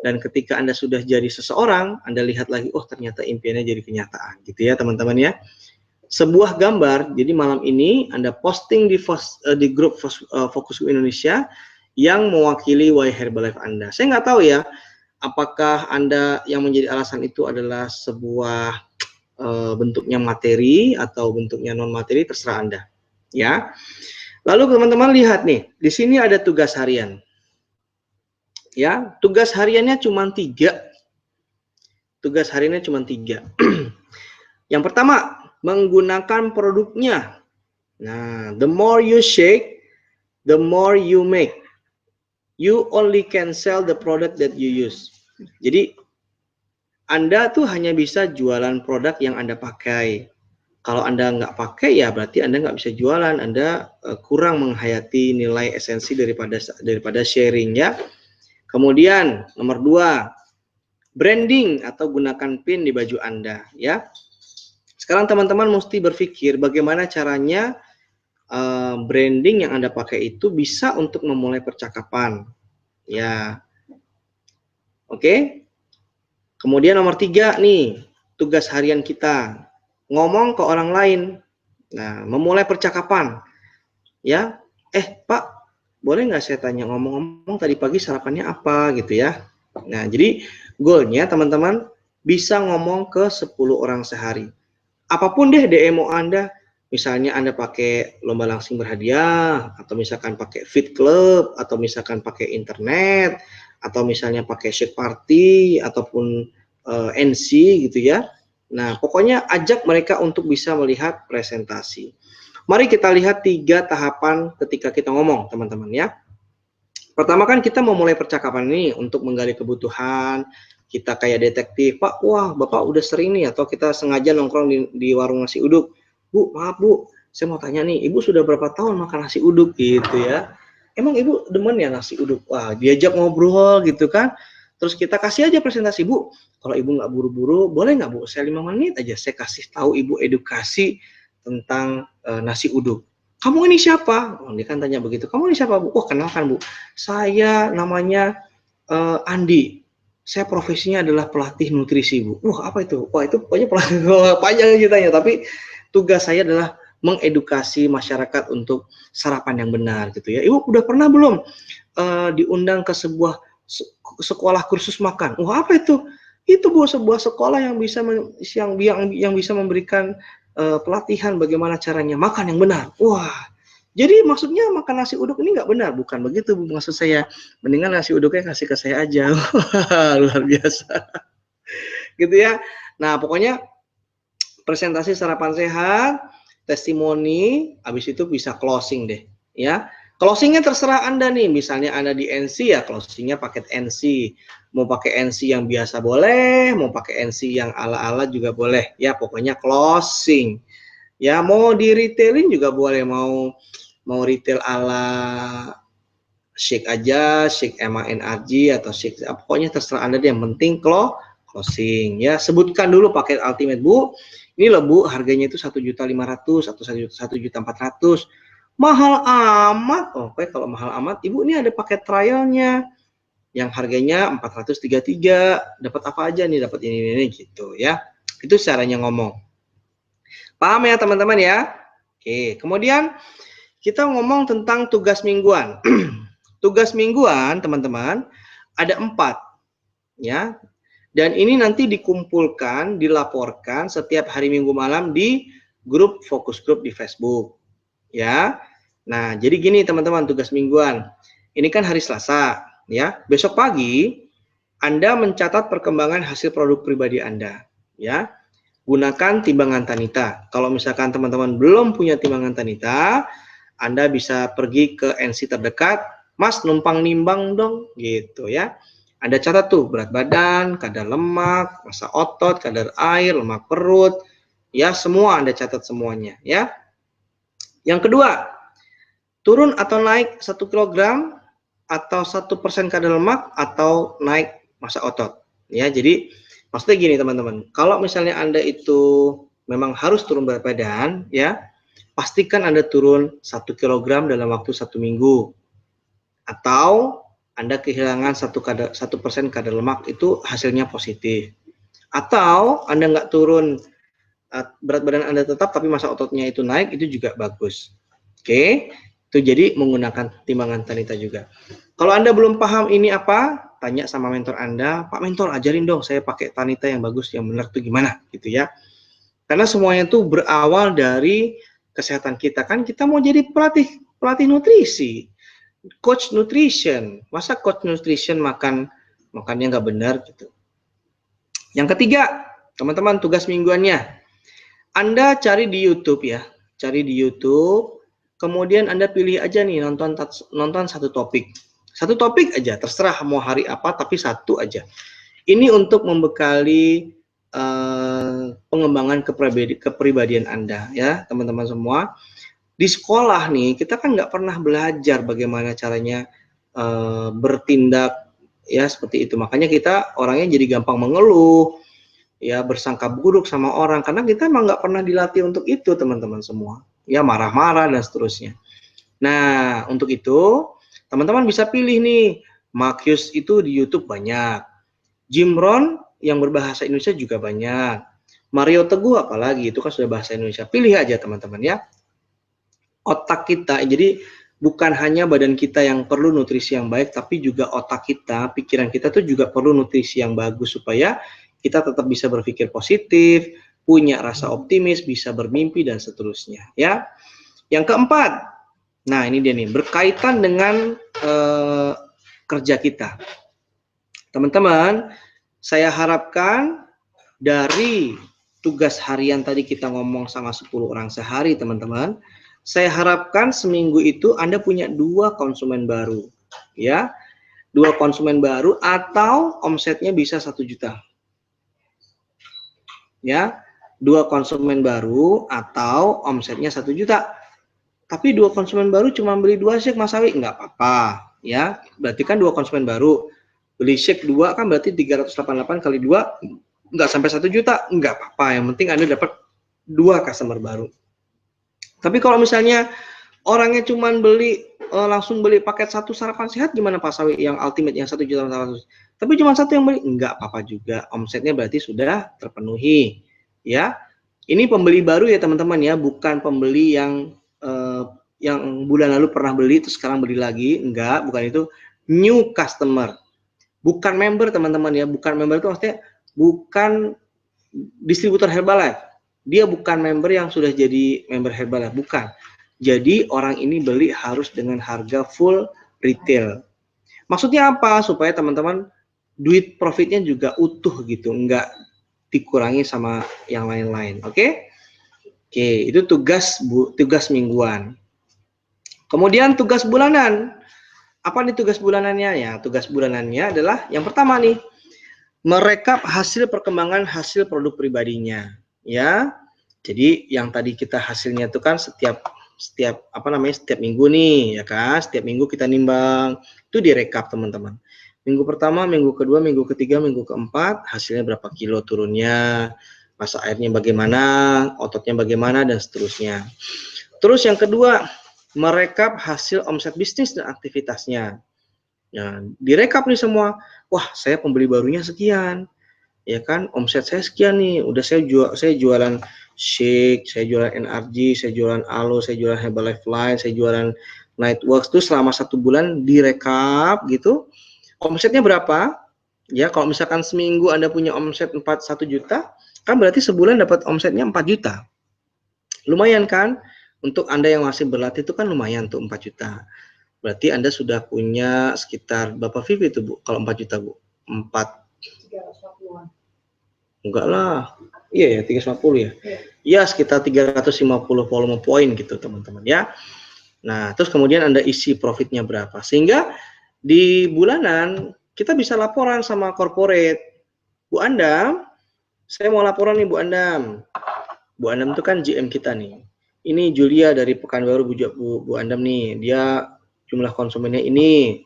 dan ketika Anda sudah jadi seseorang, Anda lihat lagi, oh ternyata impiannya jadi kenyataan, gitu ya teman-teman ya. Sebuah gambar, jadi malam ini Anda posting di grup Fokus Group Indonesia yang mewakili Why Herbalife Anda. Saya nggak tahu ya, apakah Anda yang menjadi alasan itu adalah sebuah bentuknya materi atau bentuknya non materi, terserah Anda, ya. Lalu teman-teman lihat nih, di sini ada tugas harian. Ya, tugas hariannya cuma 3. Tugas hariannya cuma 3. Yang pertama, menggunakan produknya. Nah, the more you shake, the more you make. You only can sell the product that you use. Jadi, Anda tuh hanya bisa jualan produk yang Anda pakai. Kalau Anda nggak pakai, ya berarti Anda nggak bisa jualan. Anda kurang menghayati nilai esensi daripada sharing ya. Kemudian nomor 2, branding atau gunakan pin di baju Anda ya. Sekarang teman-teman mesti berpikir bagaimana caranya branding yang Anda pakai itu bisa untuk memulai percakapan ya. Oke. Kemudian nomor 3 nih, tugas harian kita, ngomong ke orang lain. Nah, memulai percakapan ya. Pak, boleh nggak saya tanya, ngomong-ngomong tadi pagi sarapannya apa gitu ya. Nah, jadi goalnya teman-teman bisa ngomong ke 10 orang sehari. Apapun deh DMO Anda, misalnya Anda pakai lomba langsing berhadiah, atau misalkan pakai fit club, atau misalkan pakai internet, atau misalnya pakai shake party, ataupun NC gitu ya. Nah, pokoknya ajak mereka untuk bisa melihat presentasi. Mari kita lihat 3 tahapan ketika kita ngomong, teman-teman ya. Pertama kan kita memulai percakapan ini untuk menggali kebutuhan. Kita kayak detektif, Pak, wah Bapak udah sering nih, atau kita sengaja nongkrong di warung nasi uduk. Bu, maaf Bu, saya mau tanya nih, Ibu sudah berapa tahun makan nasi uduk gitu ya. Emang Ibu demen ya nasi uduk? Wah, diajak ngobrol gitu kan. Terus kita kasih aja presentasi, Bu. Kalau Ibu nggak buru-buru, boleh nggak Bu? Saya 5 menit aja, saya kasih tahu Ibu edukasi tentang nasi uduk. Kamu ini siapa? Oh, dia kan tanya begitu. Kamu ini siapa Bu? Oh, kenalkan Bu. Saya namanya Andi. Saya profesinya adalah pelatih nutrisi Bu. Wah, apa itu? Wah, itu pokoknya panjang ceritanya. Tapi tugas saya adalah mengedukasi masyarakat untuk sarapan yang benar gitu ya. Ibu udah pernah belum diundang ke sebuah sekolah kursus makan? Wah, apa itu? Itu Bu, sebuah sekolah yang bisa memberikan pelatihan bagaimana caranya makan yang benar. Wah, jadi maksudnya makan nasi uduk ini nggak benar? Bukan begitu Bu, maksud saya. Mendingan nasi uduknya kasih ke saya aja. Luar biasa. Gitu ya. Nah, pokoknya presentasi sarapan sehat, testimoni, habis itu bisa closing deh. Ya, closingnya terserah Anda nih. Misalnya Anda di NC ya, closingnya paket NC. Mau pakai NC yang biasa boleh, mau pakai NC yang ala-ala juga boleh. Ya, pokoknya closing. Ya, mau di retailin juga boleh, mau retail ala shake aja, shake MANRG atau shake, pokoknya terserah Anda deh, yang penting closing. Ya, sebutkan dulu paket ultimate Bu. Ini loh Bu, harganya itu 1.500.000 atau 1.400.000. Mahal amat. Oke, kalau mahal amat, Ibu ini ada paket trialnya yang harganya 433. Dapat apa aja nih? Dapat ini gitu ya. Itu caranya ngomong. Paham ya teman-teman ya? Oke, kemudian kita ngomong tentang tugas mingguan. Tugas mingguan teman-teman ada 4 ya. Dan ini nanti dikumpulkan, dilaporkan setiap hari Minggu malam di grup fokus grup di Facebook. Ya. Nah, jadi gini teman-teman, tugas mingguan. Ini kan hari Selasa, ya. Besok pagi Anda mencatat perkembangan hasil produk pribadi Anda, ya. Gunakan timbangan Tanita. Kalau misalkan teman-teman belum punya timbangan Tanita, Anda bisa pergi ke NC terdekat, Mas numpang nimbang dong, gitu ya. Anda catat tuh berat badan, kadar lemak, massa otot, kadar air, lemak perut, ya semua Anda catat semuanya, ya. Yang kedua, turun atau naik 1 kilogram atau 1% kadar lemak atau naik massa otot, ya. Jadi maksudnya gini teman-teman, kalau misalnya Anda itu memang harus turun berat badan, ya, pastikan Anda turun 1 kilogram dalam waktu 1 minggu. Atau Anda kehilangan 1% kadar lemak, itu hasilnya positif. Atau Anda nggak turun, berat badan Anda tetap tapi massa ototnya itu naik, itu juga bagus. Oke, itu jadi menggunakan timbangan Tanita juga. Kalau Anda belum paham ini apa, tanya sama mentor Anda, Pak Mentor ajarin dong saya pakai Tanita yang bagus, yang benar tuh gimana gitu ya. Karena semuanya itu berawal dari kesehatan kita, kan kita mau jadi pelatih nutrisi, coach nutrition. Masa coach nutrition makannya nggak benar gitu. Yang ketiga, teman-teman, tugas mingguannya. Anda cari di YouTube ya, cari di YouTube, kemudian Anda pilih aja nih nonton satu topik. Satu topik aja, terserah mau hari apa, tapi satu aja. Ini untuk membekali pengembangan kepribadian Anda ya, teman-teman semua. Di sekolah nih, kita kan nggak pernah belajar bagaimana caranya bertindak ya seperti itu. Makanya kita orangnya jadi gampang mengeluh, ya bersangka buruk sama orang, karena kita emang nggak pernah dilatih untuk itu teman-teman semua. Ya marah-marah dan seterusnya. Nah, untuk itu teman-teman bisa pilih nih, Marcus itu di YouTube banyak. Jim Rohn yang berbahasa Indonesia juga banyak. Mario Teguh apalagi, itu kan sudah bahasa Indonesia. Pilih aja teman-teman ya. Otak kita, jadi bukan hanya badan kita yang perlu nutrisi yang baik, tapi juga otak kita, pikiran kita tuh juga perlu nutrisi yang bagus supaya kita tetap bisa berpikir positif, punya rasa optimis, bisa bermimpi dan seterusnya ya. Yang keempat, nah ini dia nih, berkaitan dengan kerja kita. Teman-teman, saya harapkan dari tugas harian tadi kita ngomong sama 10 orang sehari teman-teman, saya harapkan seminggu itu Anda punya 2 konsumen baru ya, 2 konsumen baru atau omsetnya bisa 1 juta ya, 2 konsumen baru atau omsetnya 1 juta. Tapi 2 konsumen baru cuma beli 2 shake Mas Awi, nggak apa-apa ya, berarti kan 2 konsumen baru beli shake 2 kan berarti 388 kali 2 nggak sampai 1 juta, nggak apa-apa, yang penting Anda dapat 2 customer baru. Tapi kalau misalnya orangnya cuma beli langsung beli paket 1 sarapan sehat, gimana Pak Sawi yang ultimate yang 1.400.000, tapi cuma 1 yang beli, nggak apa-apa juga, omsetnya berarti sudah terpenuhi ya. Ini pembeli baru ya teman-teman ya, bukan pembeli yang bulan lalu pernah beli terus sekarang beli lagi, enggak, bukan itu. New customer, bukan member teman-teman ya, bukan member itu maksudnya bukan distributor Herbalife, dia bukan member yang sudah jadi member Herbalife, bukan. Jadi orang ini beli harus dengan harga full retail. Maksudnya apa? Supaya teman-teman duit profitnya juga utuh gitu, enggak dikurangi sama yang lain-lain. Oke? Oke, itu tugas mingguan. Kemudian tugas bulanan. Apa nih tugas bulanannya ya? Tugas bulanannya adalah yang pertama nih, merekap hasil perkembangan hasil produk pribadinya ya. Jadi yang tadi kita hasilnya itu kan setiap minggu nih ya kan, setiap minggu kita nimbang, itu direkap teman-teman. Minggu pertama, minggu kedua, minggu ketiga, minggu keempat, hasilnya berapa kilo turunnya, massa airnya bagaimana, ototnya bagaimana dan seterusnya. Terus yang kedua, merekap hasil omset bisnis dan aktivitasnya. Ya, direkap nih semua. Wah, saya pembeli barunya sekian. Ya kan, omset saya sekian nih. Udah saya jualan shake, saya jualan NRG, saya jualan Alo, saya jualan Herbalife Line, saya jualan Nightworks, itu selama 1 bulan direkap gitu. Omsetnya berapa? Ya, kalau misalkan seminggu Anda punya omset 1 juta, kan berarti sebulan dapat omsetnya 4 juta. Lumayan kan? Untuk Anda yang masih berlatih itu kan lumayan tuh 4 juta. Berarti Anda sudah punya sekitar berapa VIP itu Bu? Kalau 4 juta Bu? 350-an. Enggak lah. Iya ya, 350 ya. Iya, sekitar 350 volume poin gitu, teman-teman ya. Nah, terus kemudian Anda isi profitnya berapa. Sehingga di bulanan kita bisa laporan sama corporate. Bu Andam, saya mau laporan nih Bu Andam. Bu Andam itu kan GM kita nih. Ini Julia dari Pekanbaru Bu Andam nih. Dia jumlah konsumennya ini,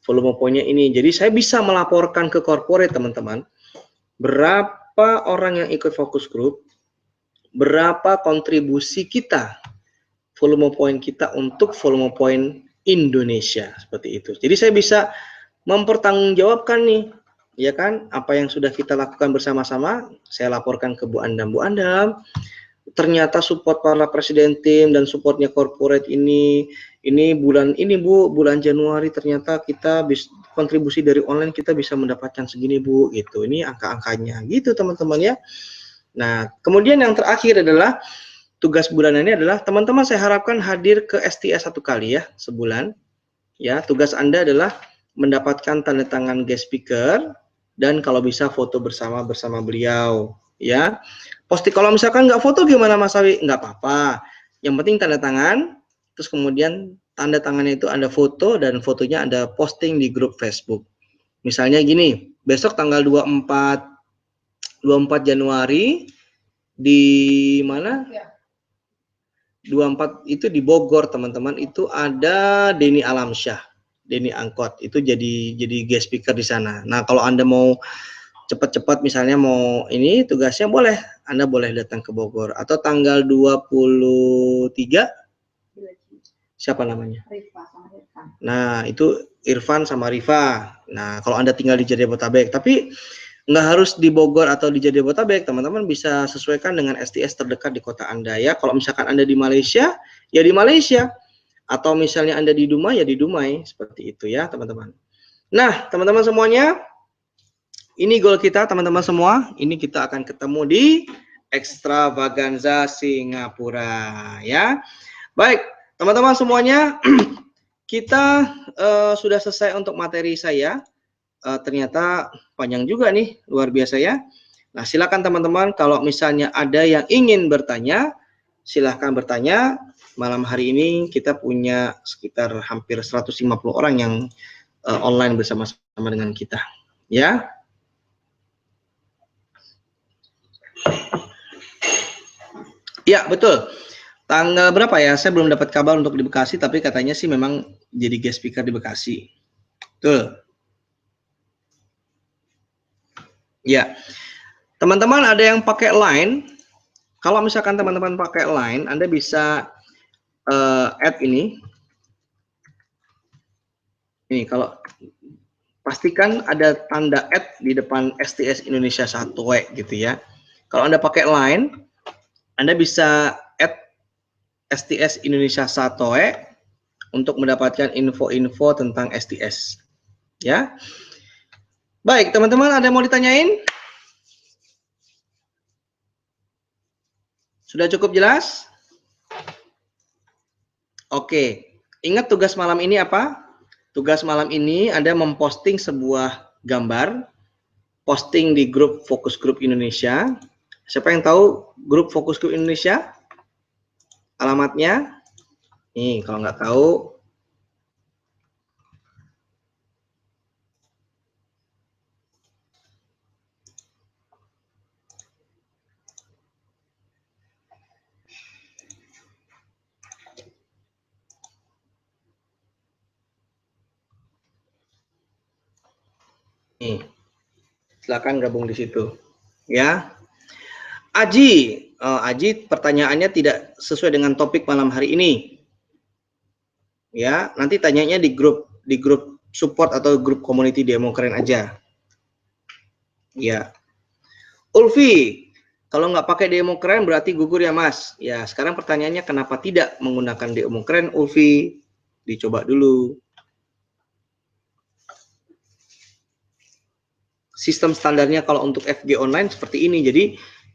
volume poinnya ini. Jadi saya bisa melaporkan ke corporate, teman-teman. Berapa orang yang ikut focus group, berapa kontribusi kita, volume poin kita untuk volume poin Indonesia, seperti itu. Jadi saya bisa mempertanggungjawabkan nih, ya kan, apa yang sudah kita lakukan bersama-sama. Saya laporkan ke Bu Andam. Bu Andam, ternyata support para presiden tim dan supportnya corporate ini bulan ini Bu, bulan Januari ternyata kita kontribusi dari online kita bisa mendapatkan segini Bu, gitu. Ini angka-angkanya gitu, teman-teman ya. Nah, kemudian yang terakhir adalah tugas bulanannya adalah teman-teman saya harapkan hadir ke STS 1 kali ya sebulan. Ya, tugas Anda adalah mendapatkan tanda tangan guest speaker dan kalau bisa foto bersama beliau ya. Kalau misalkan nggak foto gimana Mas Awi? Nggak apa-apa. Yang penting tanda tangan, terus kemudian tanda tangannya itu Anda foto dan fotonya Anda posting di grup Facebook. Misalnya gini, besok tanggal 24 Januari di mana? 24 itu di Bogor, teman-teman. Itu ada Denny Alamsyah, Denny Angkot. Itu jadi guest speaker di sana. Nah, kalau Anda mau cepat-cepat misalnya mau ini tugasnya boleh, Anda boleh datang ke Bogor. Atau tanggal 23 siapa namanya? Rifa sama Irfan. Nah, itu Irfan sama Rifa. Nah, kalau Anda tinggal di Jabodetabek, tapi nggak harus di Bogor atau di Jabodetabek, teman-teman bisa sesuaikan dengan STS terdekat di kota Anda ya. Kalau misalkan Anda di Malaysia, ya di Malaysia. Atau misalnya Anda di Dumai, ya di Dumai. Seperti itu ya, teman-teman. Nah, teman-teman semuanya, ini goal kita, teman-teman semua. Ini kita akan ketemu di Extravaganza Singapura ya. Baik, teman-teman semuanya, kita sudah selesai untuk materi saya. Ternyata panjang juga nih, luar biasa ya. Nah, silakan teman-teman kalau misalnya ada yang ingin bertanya, silahkan bertanya. Malam hari ini kita punya sekitar hampir 150 orang yang online bersama-sama dengan kita. Ya. Ya, betul. Tanggal berapa ya? Saya belum dapat kabar untuk di Bekasi, tapi katanya sih memang jadi guest speaker di Bekasi. Betul. Ya, teman-teman ada yang pakai Line. Kalau misalkan teman-teman pakai Line, Anda bisa add ini. Ini kalau pastikan ada tanda add di depan STS Indonesia 1 gitu ya. Kalau Anda pakai Line, Anda bisa add STS Indonesia 1 untuk mendapatkan info-info tentang STS. Ya. Baik, teman-teman ada yang mau ditanyain? Sudah cukup jelas? Oke, ingat tugas malam ini apa? Tugas malam ini Anda memposting sebuah gambar, posting di grup Fokus Group Indonesia. Siapa yang tahu grup Fokus Group Indonesia? Alamatnya? Nih, kalau nggak tahu, nih, silakan gabung di situ, ya. Aji, pertanyaannya tidak sesuai dengan topik malam hari ini. Ya, nanti tanyanya di grup support atau grup community demo keren aja. Ya. Ulfi, kalau nggak pakai demo keren berarti gugur ya Mas. Ya, sekarang pertanyaannya kenapa tidak menggunakan demo keren Ulfi? Dicoba dulu. Sistem standarnya kalau untuk FG online seperti ini. Jadi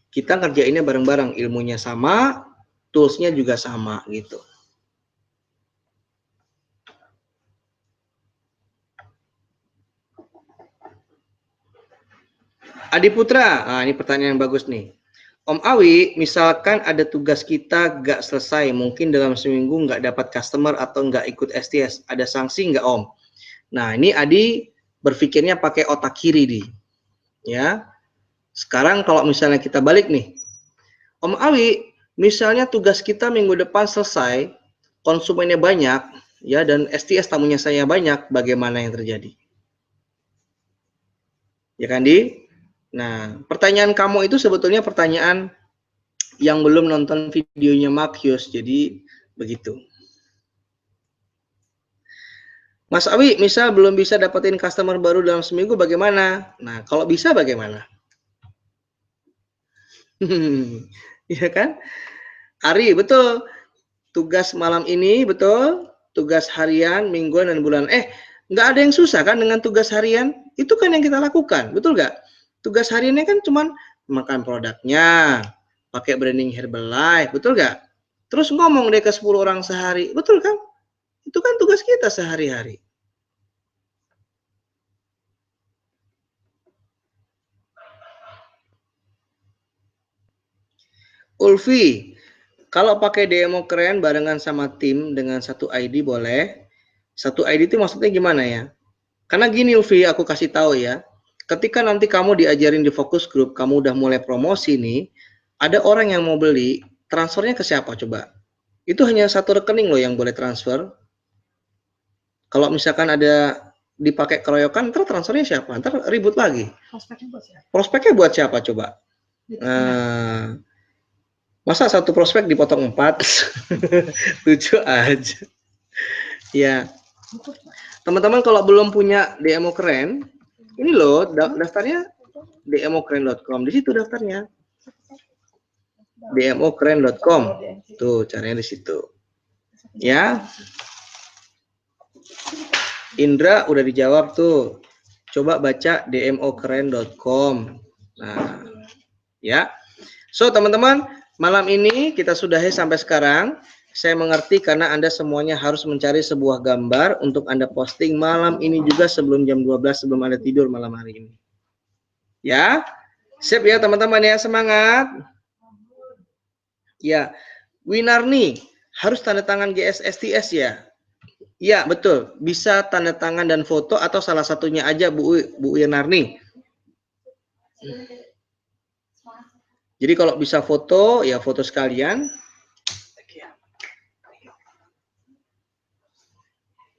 kita ngerjainnya bareng-bareng, ilmunya sama, toolsnya juga sama gitu. Adi Putra, nah ini pertanyaan yang bagus nih. Om Awi, misalkan ada tugas kita gak selesai, mungkin dalam seminggu nggak dapat customer atau nggak ikut STS, ada sanksi nggak Om? Nah ini Adi berpikirnya pakai otak kiri nih, ya. Sekarang kalau misalnya kita balik nih, Om Awi, misalnya tugas kita minggu depan selesai, konsumennya banyak, ya, dan STS tamunya saya banyak, bagaimana yang terjadi? Ya kan, Di? Nah, pertanyaan kamu itu sebetulnya pertanyaan yang belum nonton videonya Marcus, jadi begitu. Mas Awi, misal belum bisa dapetin customer baru dalam seminggu, bagaimana? Nah, kalau bisa bagaimana? Iya kan? Ari, betul. Tugas malam ini, betul. Tugas harian, mingguan, dan bulan. Nggak ada yang susah kan dengan tugas harian? Itu kan yang kita lakukan, betul nggak? Tugas hariannya kan cuman makan produknya, pakai branding Herbalife, betul nggak? Terus ngomong deh ke 10 orang sehari, betul kan? Itu kan tugas kita sehari-hari. Ulfi, kalau pakai demo keren barengan sama tim dengan satu ID boleh. Satu ID itu maksudnya gimana ya? Karena gini Ulfi, aku kasih tahu ya. Ketika nanti kamu diajarin di fokus group, kamu udah mulai promosi nih, ada orang yang mau beli, transfernya ke siapa coba? Itu hanya satu rekening loh yang boleh transfer. Kalau misalkan ada dipakai keroyokan, ntar transfernya siapa? Ntar ribut lagi. Prospeknya buat siapa coba? Nah, masa satu prospek dipotong 4? Lucu aja. Ya, teman-teman kalau belum punya DMO keren, ini loh daftarnya dmokeren.com. Di situ daftarnya. dmokeren.com. Tuh caranya di situ. Ya. Indra udah dijawab tuh. Coba baca dmokeren.com. Nah, ya. So, teman-teman, malam ini kita sudahi sampai sekarang. Saya mengerti karena Anda semuanya harus mencari sebuah gambar untuk Anda posting malam ini juga sebelum jam 12, sebelum Anda tidur malam hari ini. Ya, sip ya teman-teman ya, semangat. Ya, Winarni harus tanda tangan GSSTS ya. Ya, betul. Bisa tanda tangan dan foto atau salah satunya aja Bu Winarni. Jadi kalau bisa foto, ya foto sekalian.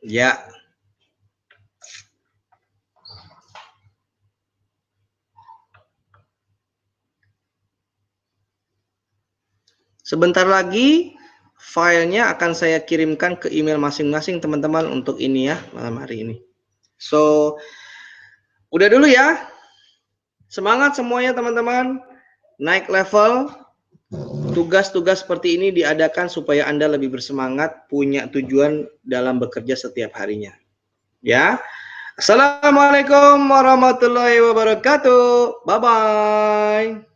Ya. Sebentar lagi filenya akan saya kirimkan ke email masing-masing teman-teman untuk ini ya, malam hari ini. So, udah dulu ya. Semangat semuanya teman-teman. Naik level. Tugas-tugas seperti ini diadakan supaya Anda lebih bersemangat, punya tujuan dalam bekerja setiap harinya. Ya. Assalamualaikum warahmatullahi wabarakatuh. Bye-bye.